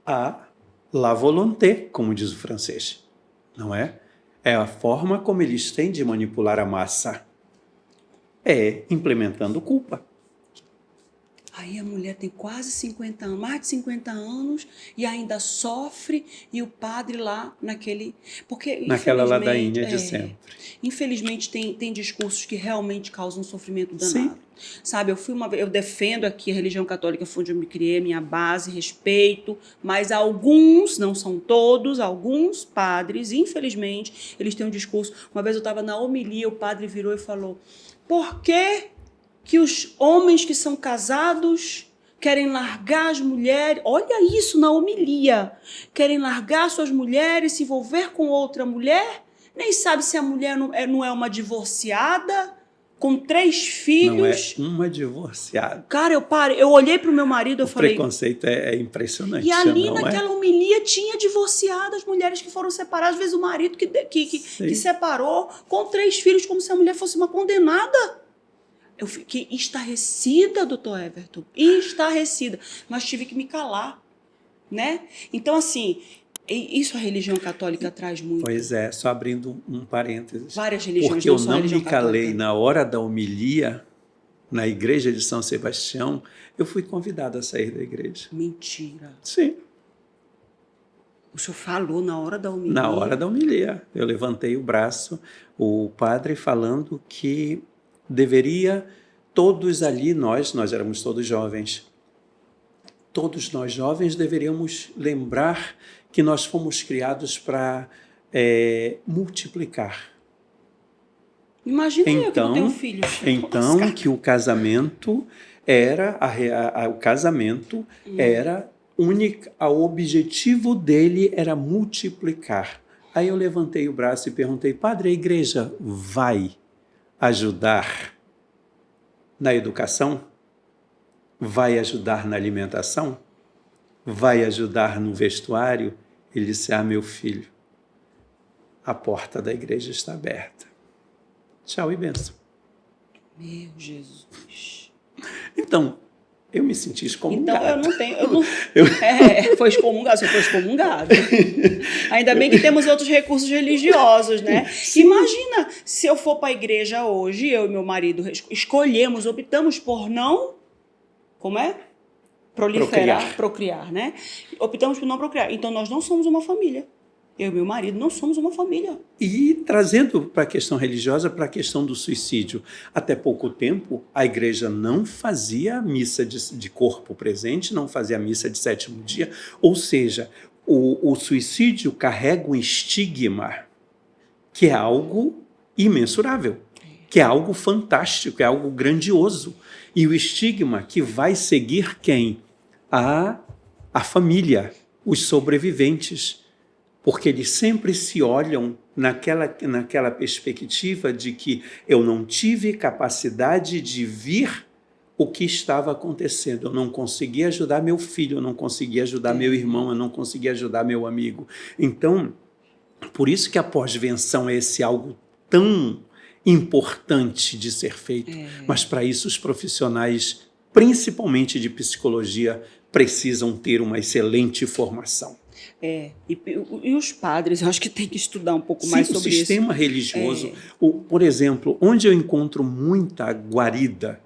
à la volonté, como diz o francês, não é? É a forma como eles têm de manipular a massa. É implementando culpa. Aí a mulher tem quase 50 anos, mais de 50 anos, e ainda sofre, e o padre lá naquela ladainha de sempre. Infelizmente tem discursos que realmente causam um sofrimento danado. Sim. Sabe, eu defendo aqui a religião católica, foi onde eu me criei, minha base, respeito, mas alguns, não são todos, alguns padres, infelizmente, eles têm um discurso. Uma vez eu estava na homilia, o padre virou e falou, por que os homens que são casados querem largar as mulheres, olha isso na homilia, querem largar suas mulheres, se envolver com outra mulher, nem sabe se a mulher não é uma divorciada, com 3 filhos. Não é uma divorciada. Cara, eu olhei para o meu marido, eu falei... O preconceito é impressionante. E ali naquela homilia tinha divorciadas, mulheres que foram separadas, às vezes o marido que separou, com 3 filhos, como se a mulher fosse uma condenada. Eu fiquei estarrecida, doutor Everton, estarrecida, mas tive que me calar, né? Então, assim, isso a religião católica traz muito. Pois é, só abrindo um parênteses. Várias religiões, porque eu não me calei na hora da homilia, na igreja de São Sebastião, eu fui convidado a sair da igreja. Mentira. Sim. O senhor falou na hora da homilia? Na hora da homilia. Eu levantei o braço, o padre falando que deveria todos ali, nós éramos todos jovens, todos nós jovens deveríamos lembrar que nós fomos criados para multiplicar. Imagina eu que não tenho filhos. Então, que o casamento era o objetivo dele era multiplicar. Aí eu levantei o braço e perguntei: padre, a igreja vai ajudar na educação? Vai ajudar na alimentação? Vai ajudar no vestuário? Ele disse: meu filho, a porta da igreja está aberta. Tchau e bênção. Meu Jesus. Então, eu me senti excomungado. Então, foi excomungado, você foi excomungado. Ainda bem que temos outros recursos religiosos, né? Sim. Imagina, se eu for para a igreja hoje, eu e meu marido optamos por não... Como é? Procriar, né? Optamos por não procriar. Então, nós não somos uma família. Eu e meu marido não somos uma família. E trazendo para a questão religiosa, para a questão do suicídio. Até pouco tempo, a igreja não fazia missa de corpo presente, não fazia missa de sétimo dia. Ou seja, o suicídio carrega um estigma que é algo imensurável, que é algo fantástico, é algo grandioso. E o estigma que vai seguir quem? A família, os sobreviventes. Porque eles sempre se olham naquela perspectiva de que eu não tive capacidade de vir o que estava acontecendo. Eu não consegui ajudar meu filho, eu não consegui ajudar meu irmão, eu não consegui ajudar meu amigo. Então, por isso que a pós-venção é esse algo tão importante de ser feito. Mas para isso os profissionais, principalmente de psicologia, precisam ter uma excelente formação. E os padres, eu acho que tem que estudar um pouco mais sobre isso. O sistema religioso, por exemplo, onde eu encontro muita guarida,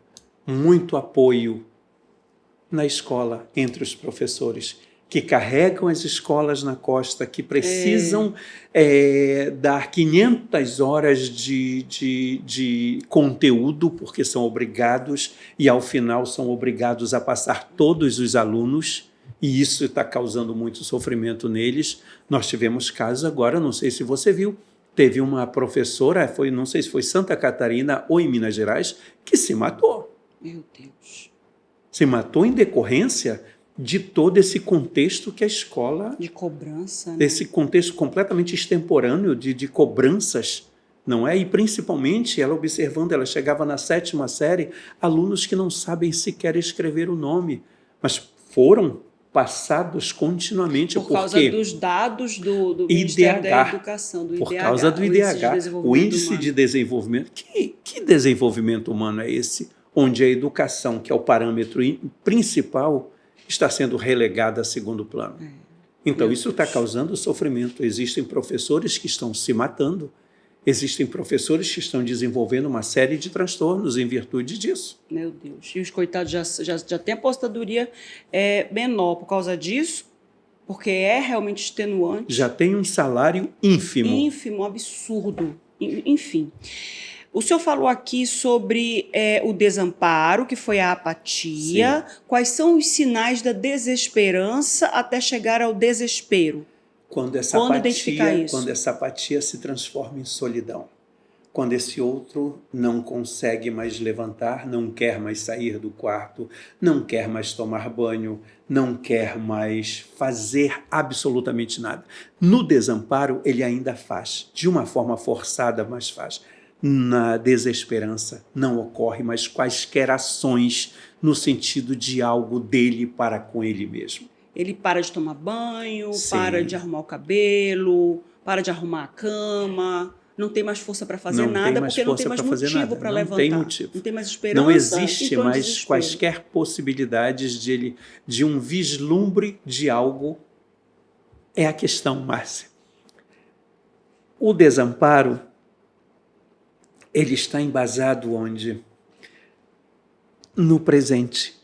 muito apoio na escola, entre os professores, que carregam as escolas na costa, que precisam dar 500 horas de conteúdo, porque são obrigados, e ao final são obrigados a passar todos os alunos, e isso está causando muito sofrimento neles. Nós tivemos casos agora, não sei se você viu, teve uma professora, não sei se foi Santa Catarina ou em Minas Gerais, que se matou. Meu Deus. Se matou em decorrência de todo esse contexto que a escola... De cobrança, né? Esse contexto completamente extemporâneo de cobranças, não é? E principalmente, ela observando, ela chegava na 7ª série, alunos que não sabem sequer escrever o nome, mas foram passados continuamente. Por causa dos dados do Ministério da Educação, do IDH. Por causa do IDH, o Índice de Desenvolvimento. Que desenvolvimento humano é esse? Onde a educação, que é o parâmetro principal, está sendo relegada a segundo plano. Então, isso está causando sofrimento. Existem professores que estão se matando, existem professores que estão desenvolvendo uma série de transtornos em virtude disso. Meu Deus. E os coitados já têm apostadoria menor por causa disso, porque é realmente extenuante. Já tem um salário ínfimo. Ínfimo, absurdo. Enfim. O senhor falou aqui sobre o desamparo, que foi a apatia. Sim. Quais são os sinais da desesperança até chegar ao desespero? Quando essa apatia se transforma em solidão. Quando esse outro não consegue mais levantar, não quer mais sair do quarto, não quer mais tomar banho, não quer mais fazer absolutamente nada. No desamparo, ele ainda faz, de uma forma forçada, mas faz. Na desesperança, não ocorre mais quaisquer ações no sentido de algo dele para com ele mesmo. Ele para de tomar banho, Sim. para de arrumar o cabelo, para de arrumar a cama, não tem mais força para fazer nada, porque não tem mais motivo para levantar. Não tem motivo. Não tem mais esperança. Não existe mais quaisquer possibilidades de um vislumbre de algo. É a questão, Márcia. O desamparo, ele está embasado onde? No presente.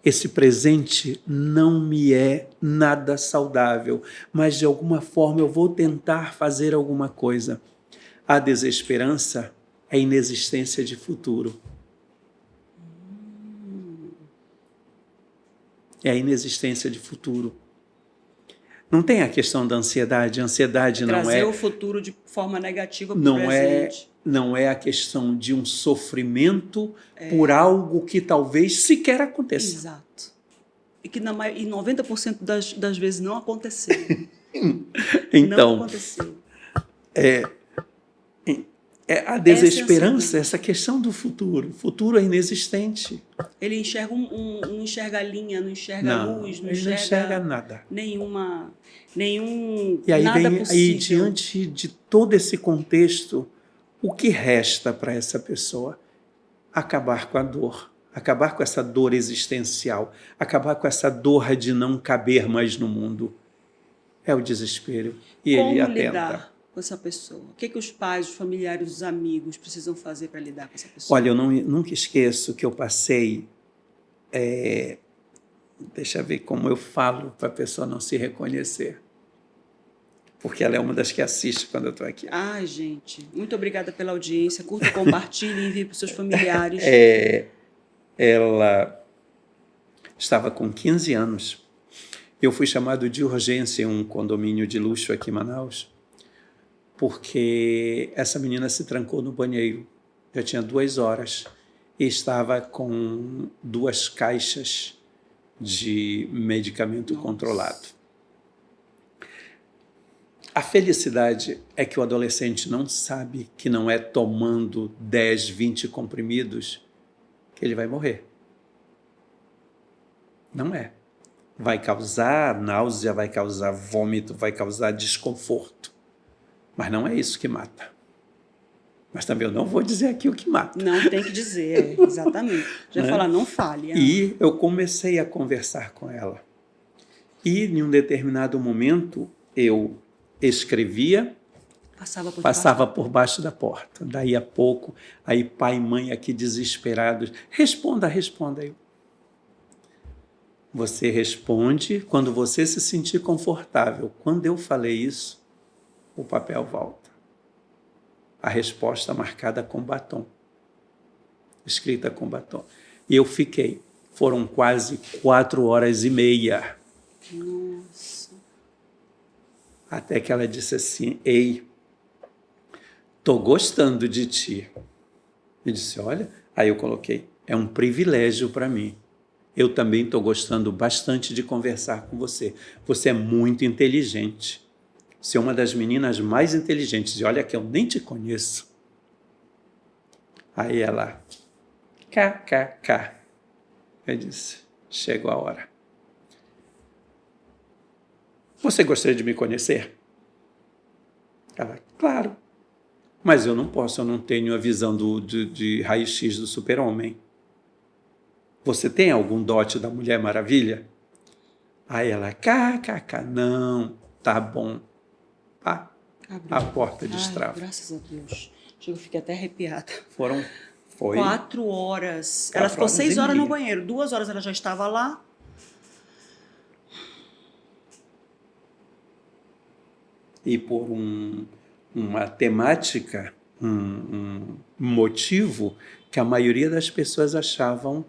Esse presente não me é nada saudável, mas de alguma forma eu vou tentar fazer alguma coisa. A desesperança é a inexistência de futuro. é a inexistência de futuro. Não tem a questão da ansiedade. A ansiedade não é... Trazer o futuro de forma negativa para o presente. Não é a questão de um sofrimento por algo que talvez sequer aconteça. Exato. E que em 90% das vezes não aconteceu. Então, não aconteceu. A desesperança, essa questão do futuro. O futuro é inexistente. Ele enxerga não enxerga a linha, não enxerga luz, não enxerga nada. Nenhum e aí nada vem, possível. aí, diante de todo esse contexto, o que resta para essa pessoa? Acabar com a dor. Acabar com essa dor existencial. Acabar com essa dor de não caber mais no mundo. É o desespero. E ele atenta. Lidar com essa pessoa? O que os pais, os familiares, os amigos precisam fazer para lidar com essa pessoa? Olha, eu nunca esqueço que eu passei... deixa eu ver como eu falo para a pessoa não se reconhecer. Porque ela é uma das que assiste quando eu estou aqui. Ai, gente, muito obrigada pela audiência. Curta, compartilhe e envie para os seus familiares. Ela estava com 15 anos. Eu fui chamado de urgência em um condomínio de luxo aqui em Manaus, porque essa menina se trancou no banheiro. Já tinha 2 horas e estava com 2 caixas de medicamento controlado. A felicidade é que o adolescente não sabe que não é tomando 10, 20 comprimidos que ele vai morrer. Não é. Vai causar náusea, vai causar vômito, vai causar desconforto. Mas não é isso que mata. Mas também eu não vou dizer aqui o que mata. Não tem que dizer, exatamente. Já falar, não fale. E eu comecei a conversar com ela. E, em um determinado momento, eu escrevia, passava por baixo da porta. Daí a pouco, aí pai e mãe aqui desesperados, responda. Você responde quando você se sentir confortável. Quando eu falei isso, o papel volta. A resposta marcada com batom. Escrita com batom. E eu fiquei. Foram quase 4 horas e meia. Nossa. Até que ela disse assim, ei, tô gostando de ti. Eu disse, olha, aí eu coloquei, é um privilégio para mim. Eu também estou gostando bastante de conversar com você. Você é muito inteligente. Você é uma das meninas mais inteligentes. E olha que eu nem te conheço. Aí ela, kkk. Eu disse, chegou a hora. Você gostaria de me conhecer? Ela, claro. Mas eu não posso, eu não tenho a visão de raio-x do super-homem. Você tem algum dote da Mulher Maravilha? Aí ela, kkk, não, tá bom. Pá, a porta destrava. Graças a Deus. Eu fiquei até arrepiada. Foi 4 horas. Ela ficou 6 horas no banheiro. 2 horas ela já estava lá. E por uma temática, um motivo que a maioria das pessoas achavam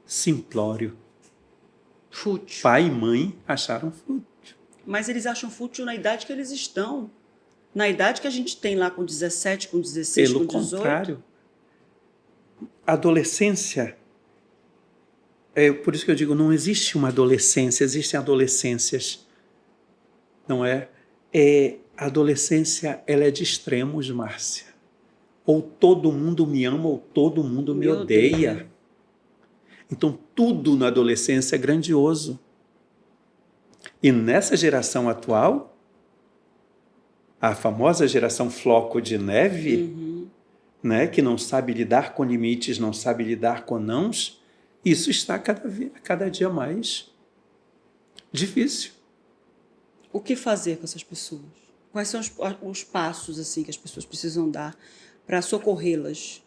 simplório. Fútil. Pai e mãe acharam fútil. Mas eles acham fútil na idade que eles estão. Na idade que a gente tem lá com 17, com 16, com 18. Pelo contrário. A adolescência, por isso que eu digo, não existe uma adolescência, existem adolescências. Não é? A adolescência, ela é de extremos, Márcia. Ou todo mundo me ama, ou todo mundo me odeia. Então, tudo na adolescência é grandioso. E nessa geração atual, a famosa geração floco de neve, né, que não sabe lidar com limites, não sabe lidar com nãos, isso está cada dia mais difícil. O que fazer com essas pessoas? Quais são os passos assim, que as pessoas precisam dar para socorrê-las?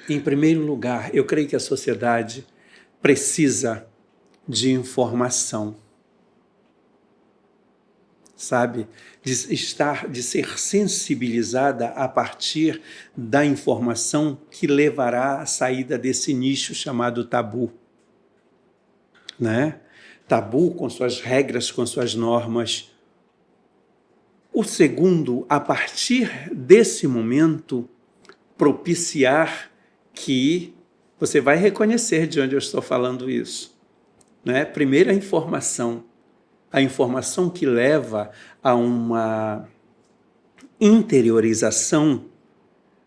Em primeiro lugar, eu creio que a sociedade precisa de informação. sabe? De ser sensibilizada a partir da informação que levará à saída desse nicho chamado tabu, né? Tabu com suas regras, com suas normas. O segundo, a partir desse momento, propiciar que você vai reconhecer de onde eu estou falando isso, né? Primeiro, a informação que leva a uma interiorização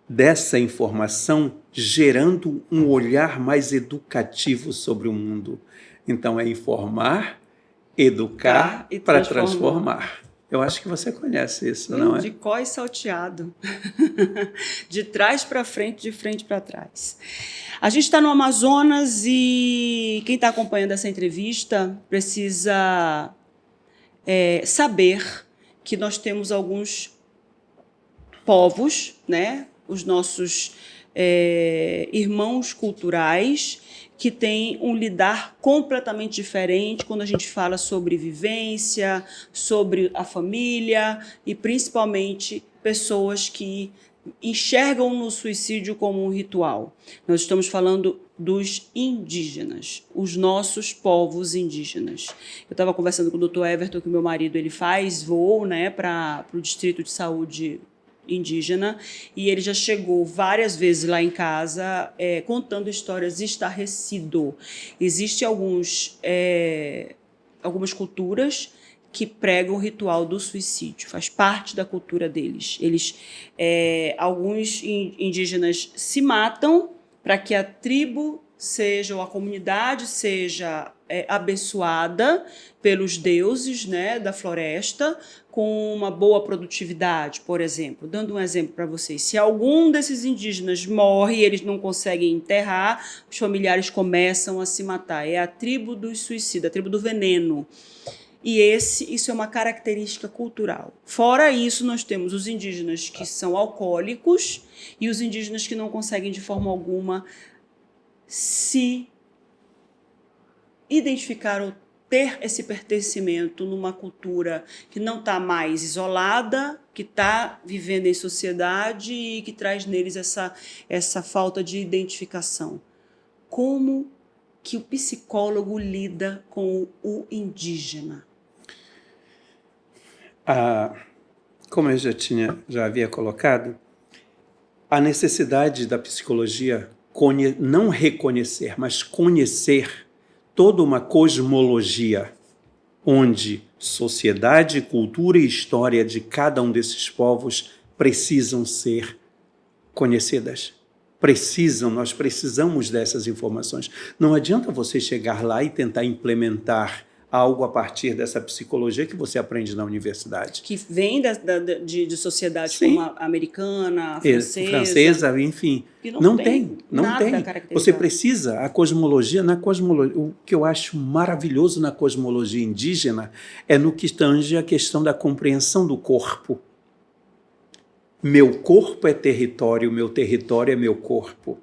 dessa informação, gerando um olhar mais educativo sobre o mundo. Então, é informar, educar para transformar. Eu acho que você conhece isso, não é? De có e salteado. De trás para frente, de frente para trás. A gente está no Amazonas e quem está acompanhando essa entrevista precisa saber que nós temos alguns povos, né? Os nossos irmãos culturais, que tem um lidar completamente diferente quando a gente fala sobre vivência, sobre a família e principalmente pessoas que enxergam no suicídio como um ritual. Nós estamos falando dos indígenas, os nossos povos indígenas. Eu estava conversando com o Dr. Everton, que meu marido ele faz voo, né, para o Distrito de Saúde indígena, e ele já chegou várias vezes lá em casa contando histórias estarrecido. Existem algumas culturas que pregam o ritual do suicídio, faz parte da cultura deles. Alguns indígenas se matam para que a tribo seja, ou a comunidade seja abençoada pelos deuses, né, da floresta, com uma boa produtividade, por exemplo. Dando um exemplo para vocês, se algum desses indígenas morre e eles não conseguem enterrar, os familiares começam a se matar. É a tribo dos suicidas, a tribo do veneno. E isso é uma característica cultural. Fora isso, nós temos os indígenas que são alcoólicos e os indígenas que não conseguem, de forma alguma, se identificar ou ter esse pertencimento numa cultura que não está mais isolada, que está vivendo em sociedade e que traz neles essa falta de identificação. Como que o psicólogo lida com o indígena? Como eu já havia colocado, a necessidade da psicologia não reconhecer, mas conhecer toda uma cosmologia onde sociedade, cultura e história de cada um desses povos precisam ser conhecidas. Nós precisamos dessas informações. Não adianta você chegar lá e tentar implementar algo a partir dessa psicologia que você aprende na universidade. Que vem de sociedades como a americana, a francesa, enfim. Não tem. Você precisa, na cosmologia, o que eu acho maravilhoso na cosmologia indígena é no que tange a questão da compreensão do corpo. Meu corpo é território, meu território é meu corpo.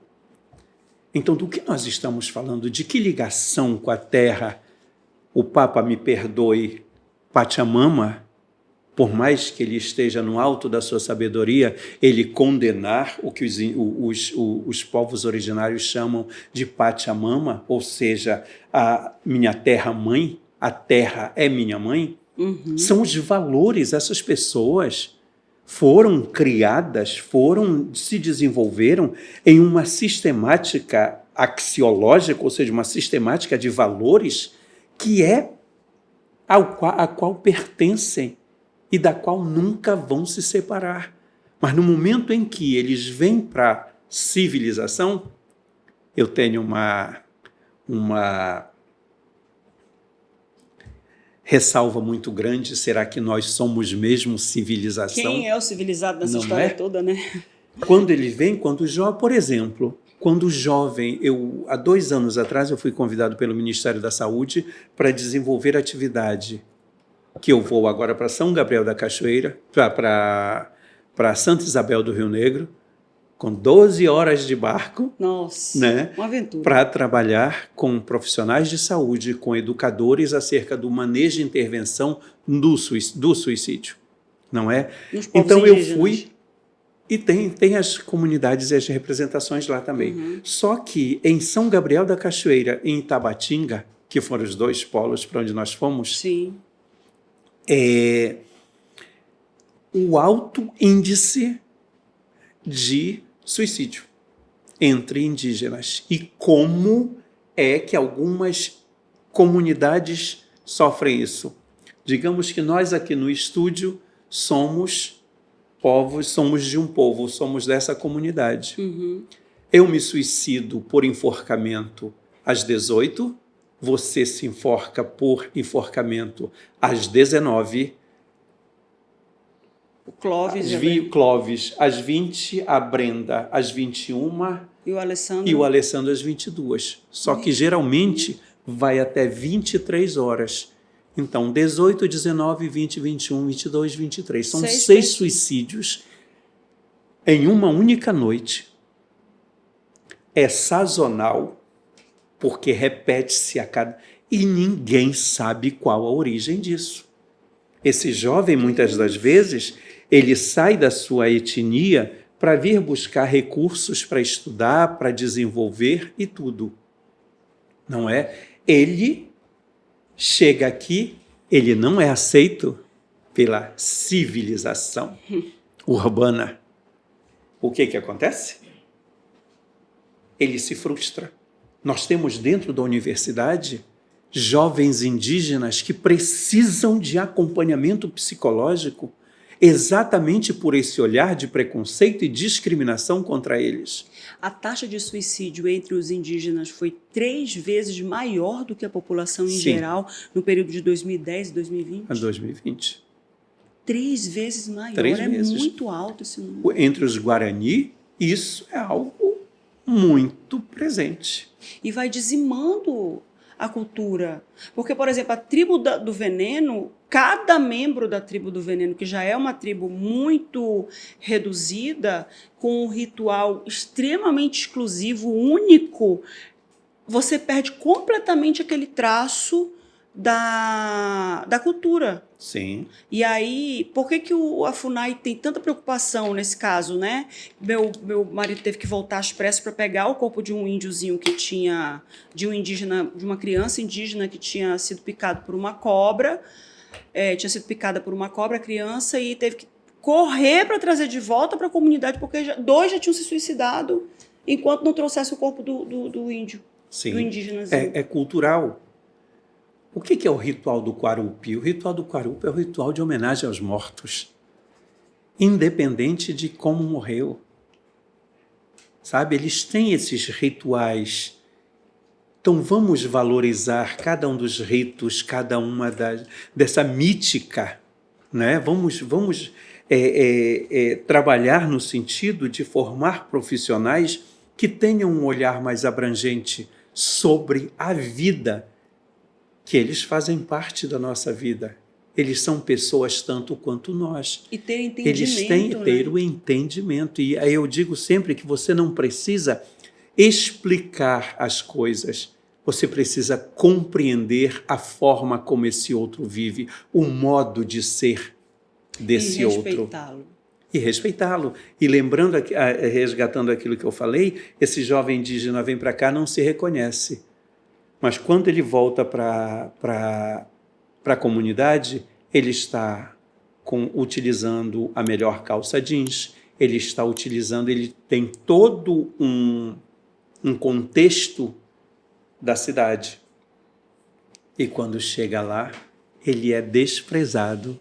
Então, do que nós estamos falando? De que ligação com a terra? O Papa me perdoe, Pachamama, por mais que ele esteja no alto da sua sabedoria, ele condenar o que os povos originários chamam de Pachamama, ou seja, a minha terra-mãe, a terra é minha mãe. Uhum. São os valores, essas pessoas foram criadas, se desenvolveram em uma sistemática axiológica, ou seja, uma sistemática de valores que a qual pertencem e da qual nunca vão se separar. Mas no momento em que eles vêm para a civilização, eu tenho uma ressalva muito grande. Será que nós somos mesmo civilização? Quem é o civilizado nessa história toda, né? Quando ele vem, por exemplo, quando jovem, há 2 anos atrás, eu fui convidado pelo Ministério da Saúde para desenvolver atividade, que eu vou agora para São Gabriel da Cachoeira, para Santa Isabel do Rio Negro, com 12 horas de barco, Nossa, né, uma aventura. para trabalhar com profissionais de saúde, com educadores acerca do manejo e intervenção do suicídio, não é? Nos povos Então eu indígenas. fui, e tem as comunidades e as representações lá também. Só que em São Gabriel da Cachoeira, em Itabatinga, que foram os 2 polos para onde nós fomos, Sim. o alto índice de suicídio entre indígenas e como é que algumas comunidades sofrem isso. Digamos que nós aqui no estúdio somos de um povo, somos dessa comunidade. Eu me suicido por enforcamento às 18, você se enforca por enforcamento às 19, O Clóvis, Clóvis às 20, a Brenda às 21 e o e o Alessandro às 22. Só que geralmente vai até 23 horas. Então, 18, 19, 20, 21, 22, 23. São 6 suicídios em uma única noite. É sazonal, porque repete-se a cada... E ninguém sabe qual a origem disso. Esse jovem, muitas das vezes, ele sai da sua etnia para vir buscar recursos para estudar, para desenvolver e tudo. Não é? Ele chega aqui, ele não é aceito pela civilização urbana. O que acontece? Ele se frustra. Nós temos dentro da universidade jovens indígenas que precisam de acompanhamento psicológico exatamente por esse olhar de preconceito e discriminação contra eles. A taxa de suicídio entre os indígenas foi 3 vezes maior do que a população em geral no período de 2010 e 2020? A 2020. 3 vezes maior, 3 vezes. Muito alto esse número. Entre os Guarani, isso é algo muito presente. E vai dizimando a cultura. Porque, por exemplo, a tribo do veneno, cada membro da tribo do veneno, que já é uma tribo muito reduzida, com um ritual extremamente exclusivo, único, você perde completamente aquele traço da cultura. Sim. E aí, por que a FUNAI tem tanta preocupação nesse caso, né? Meu marido teve que voltar às pressas para pegar o corpo de um índiozinho que tinha, de uma criança indígena que tinha sido picado por uma cobra, tinha sido picada por uma cobra, a criança, e teve que correr para trazer de volta para a comunidade, porque 2 já tinham se suicidado, enquanto não trouxesse o corpo do índio, Sim. do indígenazinho. É cultural. O que é o ritual do Quarupi? O ritual do Quarupi é o ritual de homenagem aos mortos, independente de como morreu. Sabe? Eles têm esses rituais. Então vamos valorizar cada um dos ritos, cada uma dessa mítica, né? Vamos trabalhar no sentido de formar profissionais que tenham um olhar mais abrangente sobre a vida, que eles fazem parte da nossa vida. Eles são pessoas tanto quanto nós. E ter entendimento. Eles têm que ter o entendimento. E aí eu digo sempre que você não precisa explicar as coisas. Você precisa compreender a forma como esse outro vive, o modo de ser desse outro. E respeitá-lo. E lembrando, resgatando aquilo que eu falei, esse jovem indígena vem para cá, não se reconhece. Mas quando ele volta para a comunidade, ele está utilizando a melhor calça jeans, ele tem todo um contexto da cidade. E quando chega lá, ele é desprezado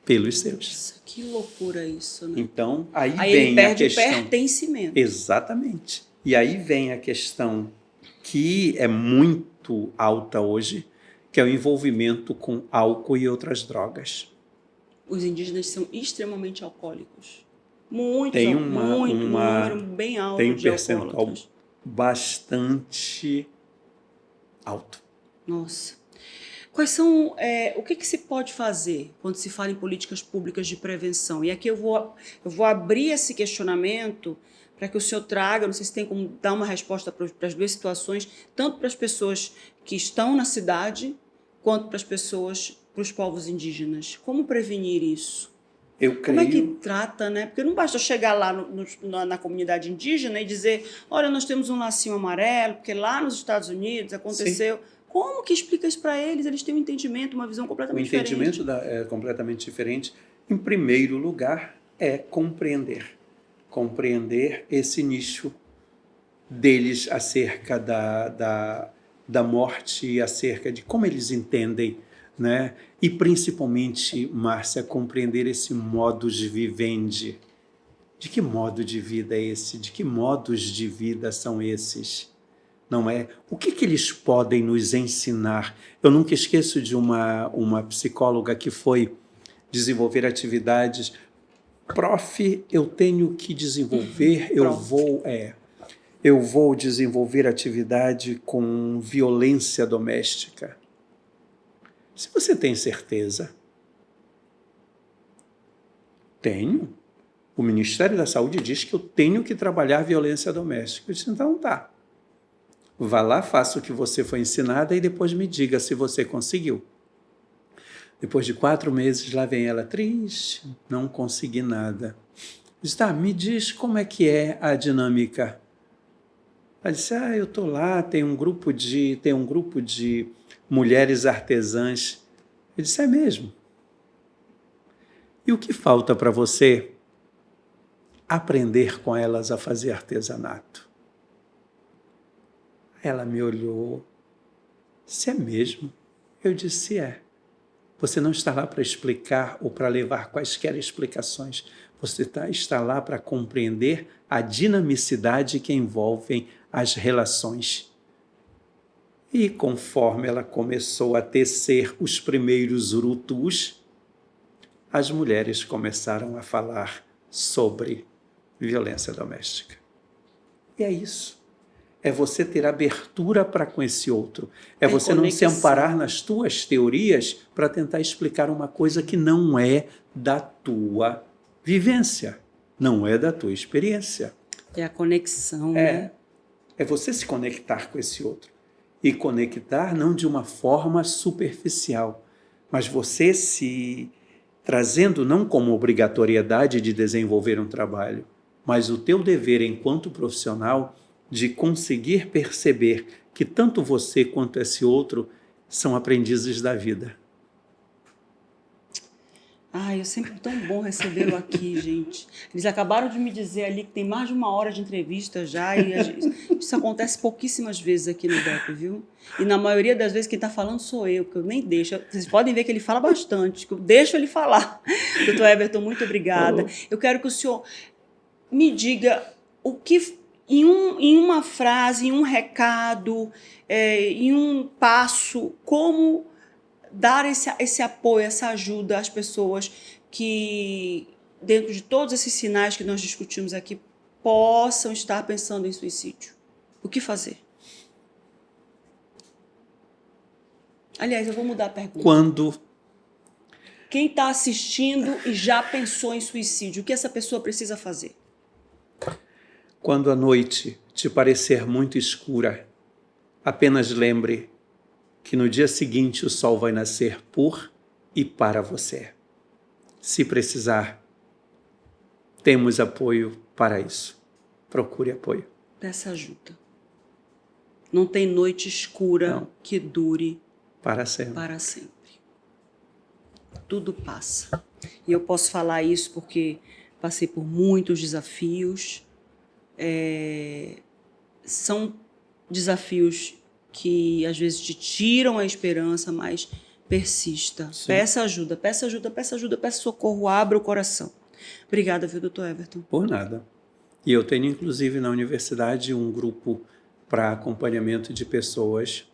pelos seus. Nossa, que loucura isso, né? Então, aí vem ele perde a questão. O pertencimento. Exatamente. E aí vem a questão que é muito alta hoje, que é o envolvimento com álcool e outras drogas. Os indígenas são extremamente alcoólicos. Um número bem alto tem um de percentual alcoólatras. Bastante alto. Nossa. Quais são, o que se pode fazer quando se fala em políticas públicas de prevenção? E aqui eu vou abrir esse questionamento para que o senhor traga, não sei se tem como dar uma resposta para as duas situações, tanto para as pessoas que estão na cidade, quanto para as pessoas, para os povos indígenas. Como prevenir isso? Eu Como é que creio, trata, né? Porque não basta chegar lá na comunidade indígena e dizer, olha, nós temos um lacinho amarelo, porque lá nos Estados Unidos aconteceu. Sim. Como que explica isso para eles? Eles têm um entendimento, uma visão completamente diferente. O entendimento é completamente diferente. Em primeiro lugar, é compreender. Compreender esse nicho deles acerca da morte, acerca de como eles entendem, né? E principalmente, Márcia, compreender esse modus vivendi. De que modo de vida é esse? De que modos de vida são esses? Não é? O que eles podem nos ensinar? Eu nunca esqueço de uma psicóloga que foi desenvolver atividades. Prof, eu tenho que desenvolver, eu vou desenvolver atividade com violência doméstica. Se você tem certeza, tenho. O Ministério da Saúde diz que eu tenho que trabalhar violência doméstica. Eu disse, então tá. Vá lá, faça o que você foi ensinada e depois me diga se você conseguiu. Depois de 4 meses, lá vem ela, triste, não consegui nada. Disse, tá, me diz como é que é a dinâmica. Ela disse, eu estou lá, tem um grupo de mulheres artesãs. Eu disse, é mesmo? E o que falta para você? Aprender com elas a fazer artesanato. Ela me olhou, se é mesmo? Eu disse, é. Você não está lá para explicar ou para levar quaisquer explicações. Você está lá para compreender a dinamicidade que envolvem as relações. E conforme ela começou a tecer os primeiros urutus, as mulheres começaram a falar sobre violência doméstica. E é isso. É você ter abertura para com esse outro. É você não se amparar nas tuas teorias para tentar explicar uma coisa que não é da tua vivência, não é da tua experiência. É a conexão, né? É você se conectar com esse outro. E conectar não de uma forma superficial, mas você se trazendo não como obrigatoriedade de desenvolver um trabalho, mas o teu dever enquanto profissional de conseguir perceber que tanto você quanto esse outro são aprendizes da vida. É sempre tão bom recebê-lo aqui, gente. Eles acabaram de me dizer ali que tem mais de 1 hora de entrevista já, e isso acontece pouquíssimas vezes aqui no DEP, viu? E na maioria das vezes quem está falando sou eu, que eu nem deixo. Vocês podem ver que ele fala bastante, que eu deixo ele falar. Doutor Everton, muito obrigada. Eu quero que o senhor me diga o que... Em uma frase, em um recado, em um passo, como dar esse apoio, essa ajuda às pessoas que, dentro de todos esses sinais que nós discutimos aqui, possam estar pensando em suicídio. O que fazer? Aliás, eu vou mudar a pergunta. Quem está assistindo e já pensou em suicídio, o que essa pessoa precisa fazer? Quando a noite te parecer muito escura, apenas lembre que no dia seguinte o sol vai nascer por e para você. Se precisar, temos apoio para isso. Procure apoio. Peça ajuda. Não tem noite escura que dure para sempre. Para sempre. Tudo passa. E eu posso falar isso porque passei por muitos desafios. São desafios que às vezes te tiram a esperança, mas persista. Sim. Peça ajuda, peça ajuda, peça ajuda, peça socorro, abra o coração. Obrigada, viu, doutor Everton? Por nada. E eu tenho, inclusive, na universidade, um grupo para acompanhamento de pessoas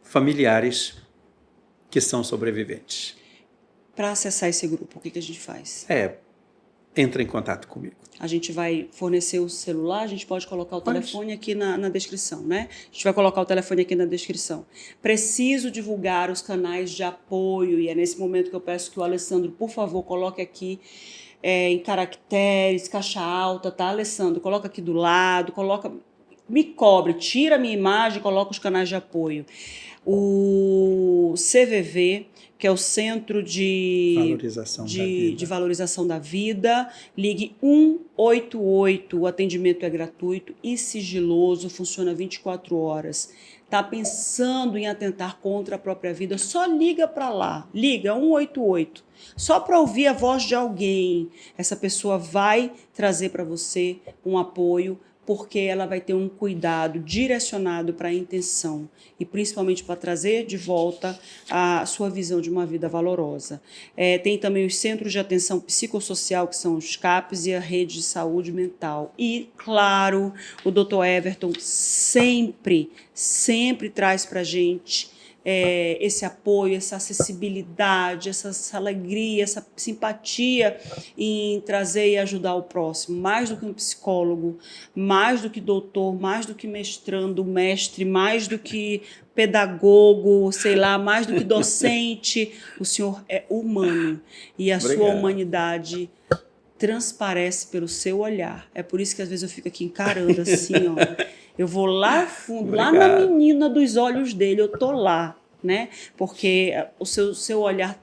familiares que são sobreviventes. Para acessar esse grupo, o que a gente faz? Entra em contato comigo. A gente vai fornecer o celular, a gente pode colocar o telefone aqui na descrição, né? A gente vai colocar o telefone aqui na descrição. Preciso divulgar os canais de apoio e é nesse momento que eu peço que o Alessandro, por favor, coloque aqui em caracteres, caixa alta, tá, Alessandro? Coloca aqui do lado, me cobre, tira a minha imagem, coloca os canais de apoio. O CVV, que é o Centro de Valorização da Vida, ligue 188, o atendimento é gratuito e sigiloso, funciona 24 horas. Está pensando em atentar contra a própria vida, só liga para lá, liga 188, só para ouvir a voz de alguém. Essa pessoa vai trazer para você um apoio, porque ela vai ter um cuidado direcionado para a intenção e principalmente para trazer de volta a sua visão de uma vida valorosa. Tem também os centros de atenção psicossocial, que são os CAPs, e a rede de saúde mental. E, claro, o Dr. Everton sempre traz para a gente esse apoio, essa acessibilidade, essa alegria, essa simpatia em trazer e ajudar o próximo, mais do que um psicólogo, mais do que doutor, mais do que mestrando, mestre, mais do que pedagogo, sei lá, mais do que docente. O senhor é humano e a sua humanidade transparece pelo seu olhar. É por isso que às vezes eu fico aqui encarando assim, ó. Eu vou lá fundo, lá na menina dos olhos dele, eu tô lá, né? Porque o seu olhar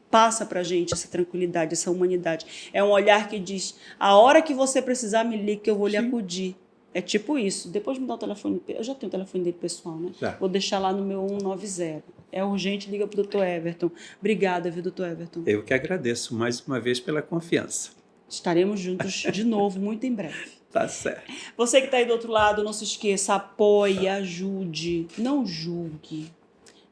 passa pra gente essa tranquilidade, essa humanidade. É um olhar que diz, a hora que você precisar me liga que eu vou lhe acudir. É tipo isso. Depois me dá o telefone, eu já tenho o telefone dele pessoal, né? Já. Vou deixar lá no meu 190. É urgente, liga pro Dr. Everton. Obrigada, viu, Dr. Everton? Eu que agradeço mais uma vez pela confiança. Estaremos juntos de novo, muito em breve. Tá certo. Você que está aí do outro lado, não se esqueça, apoie, ajude, não julgue,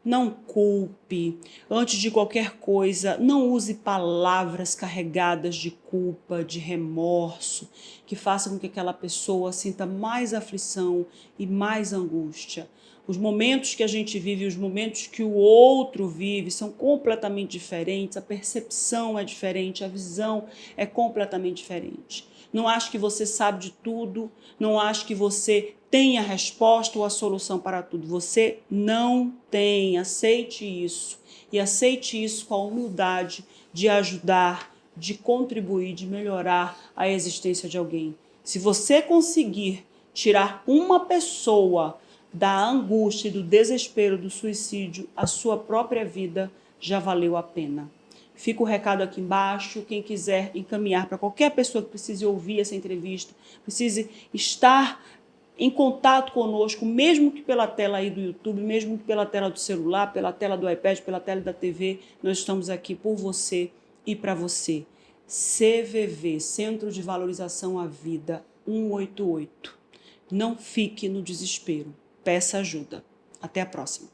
não culpe. Antes de qualquer coisa, não use palavras carregadas de culpa, de remorso, que façam com que aquela pessoa sinta mais aflição e mais angústia. Os momentos que a gente vive e os momentos que o outro vive são completamente diferentes, a percepção é diferente, a visão é completamente diferente. Não acho que você sabe de tudo, não acho que você tem a resposta ou a solução para tudo. Você não tem, aceite isso. E aceite isso com a humildade de ajudar, de contribuir, de melhorar a existência de alguém. Se você conseguir tirar uma pessoa da angústia e do desespero do suicídio, a sua própria vida já valeu a pena. Fica o recado aqui embaixo, quem quiser encaminhar para qualquer pessoa que precise ouvir essa entrevista, precise estar em contato conosco, mesmo que pela tela aí do YouTube, mesmo que pela tela do celular, pela tela do iPad, pela tela da TV, nós estamos aqui por você e para você. CVV, Centro de Valorização à Vida, 188. Não fique no desespero. Peça ajuda. Até a próxima.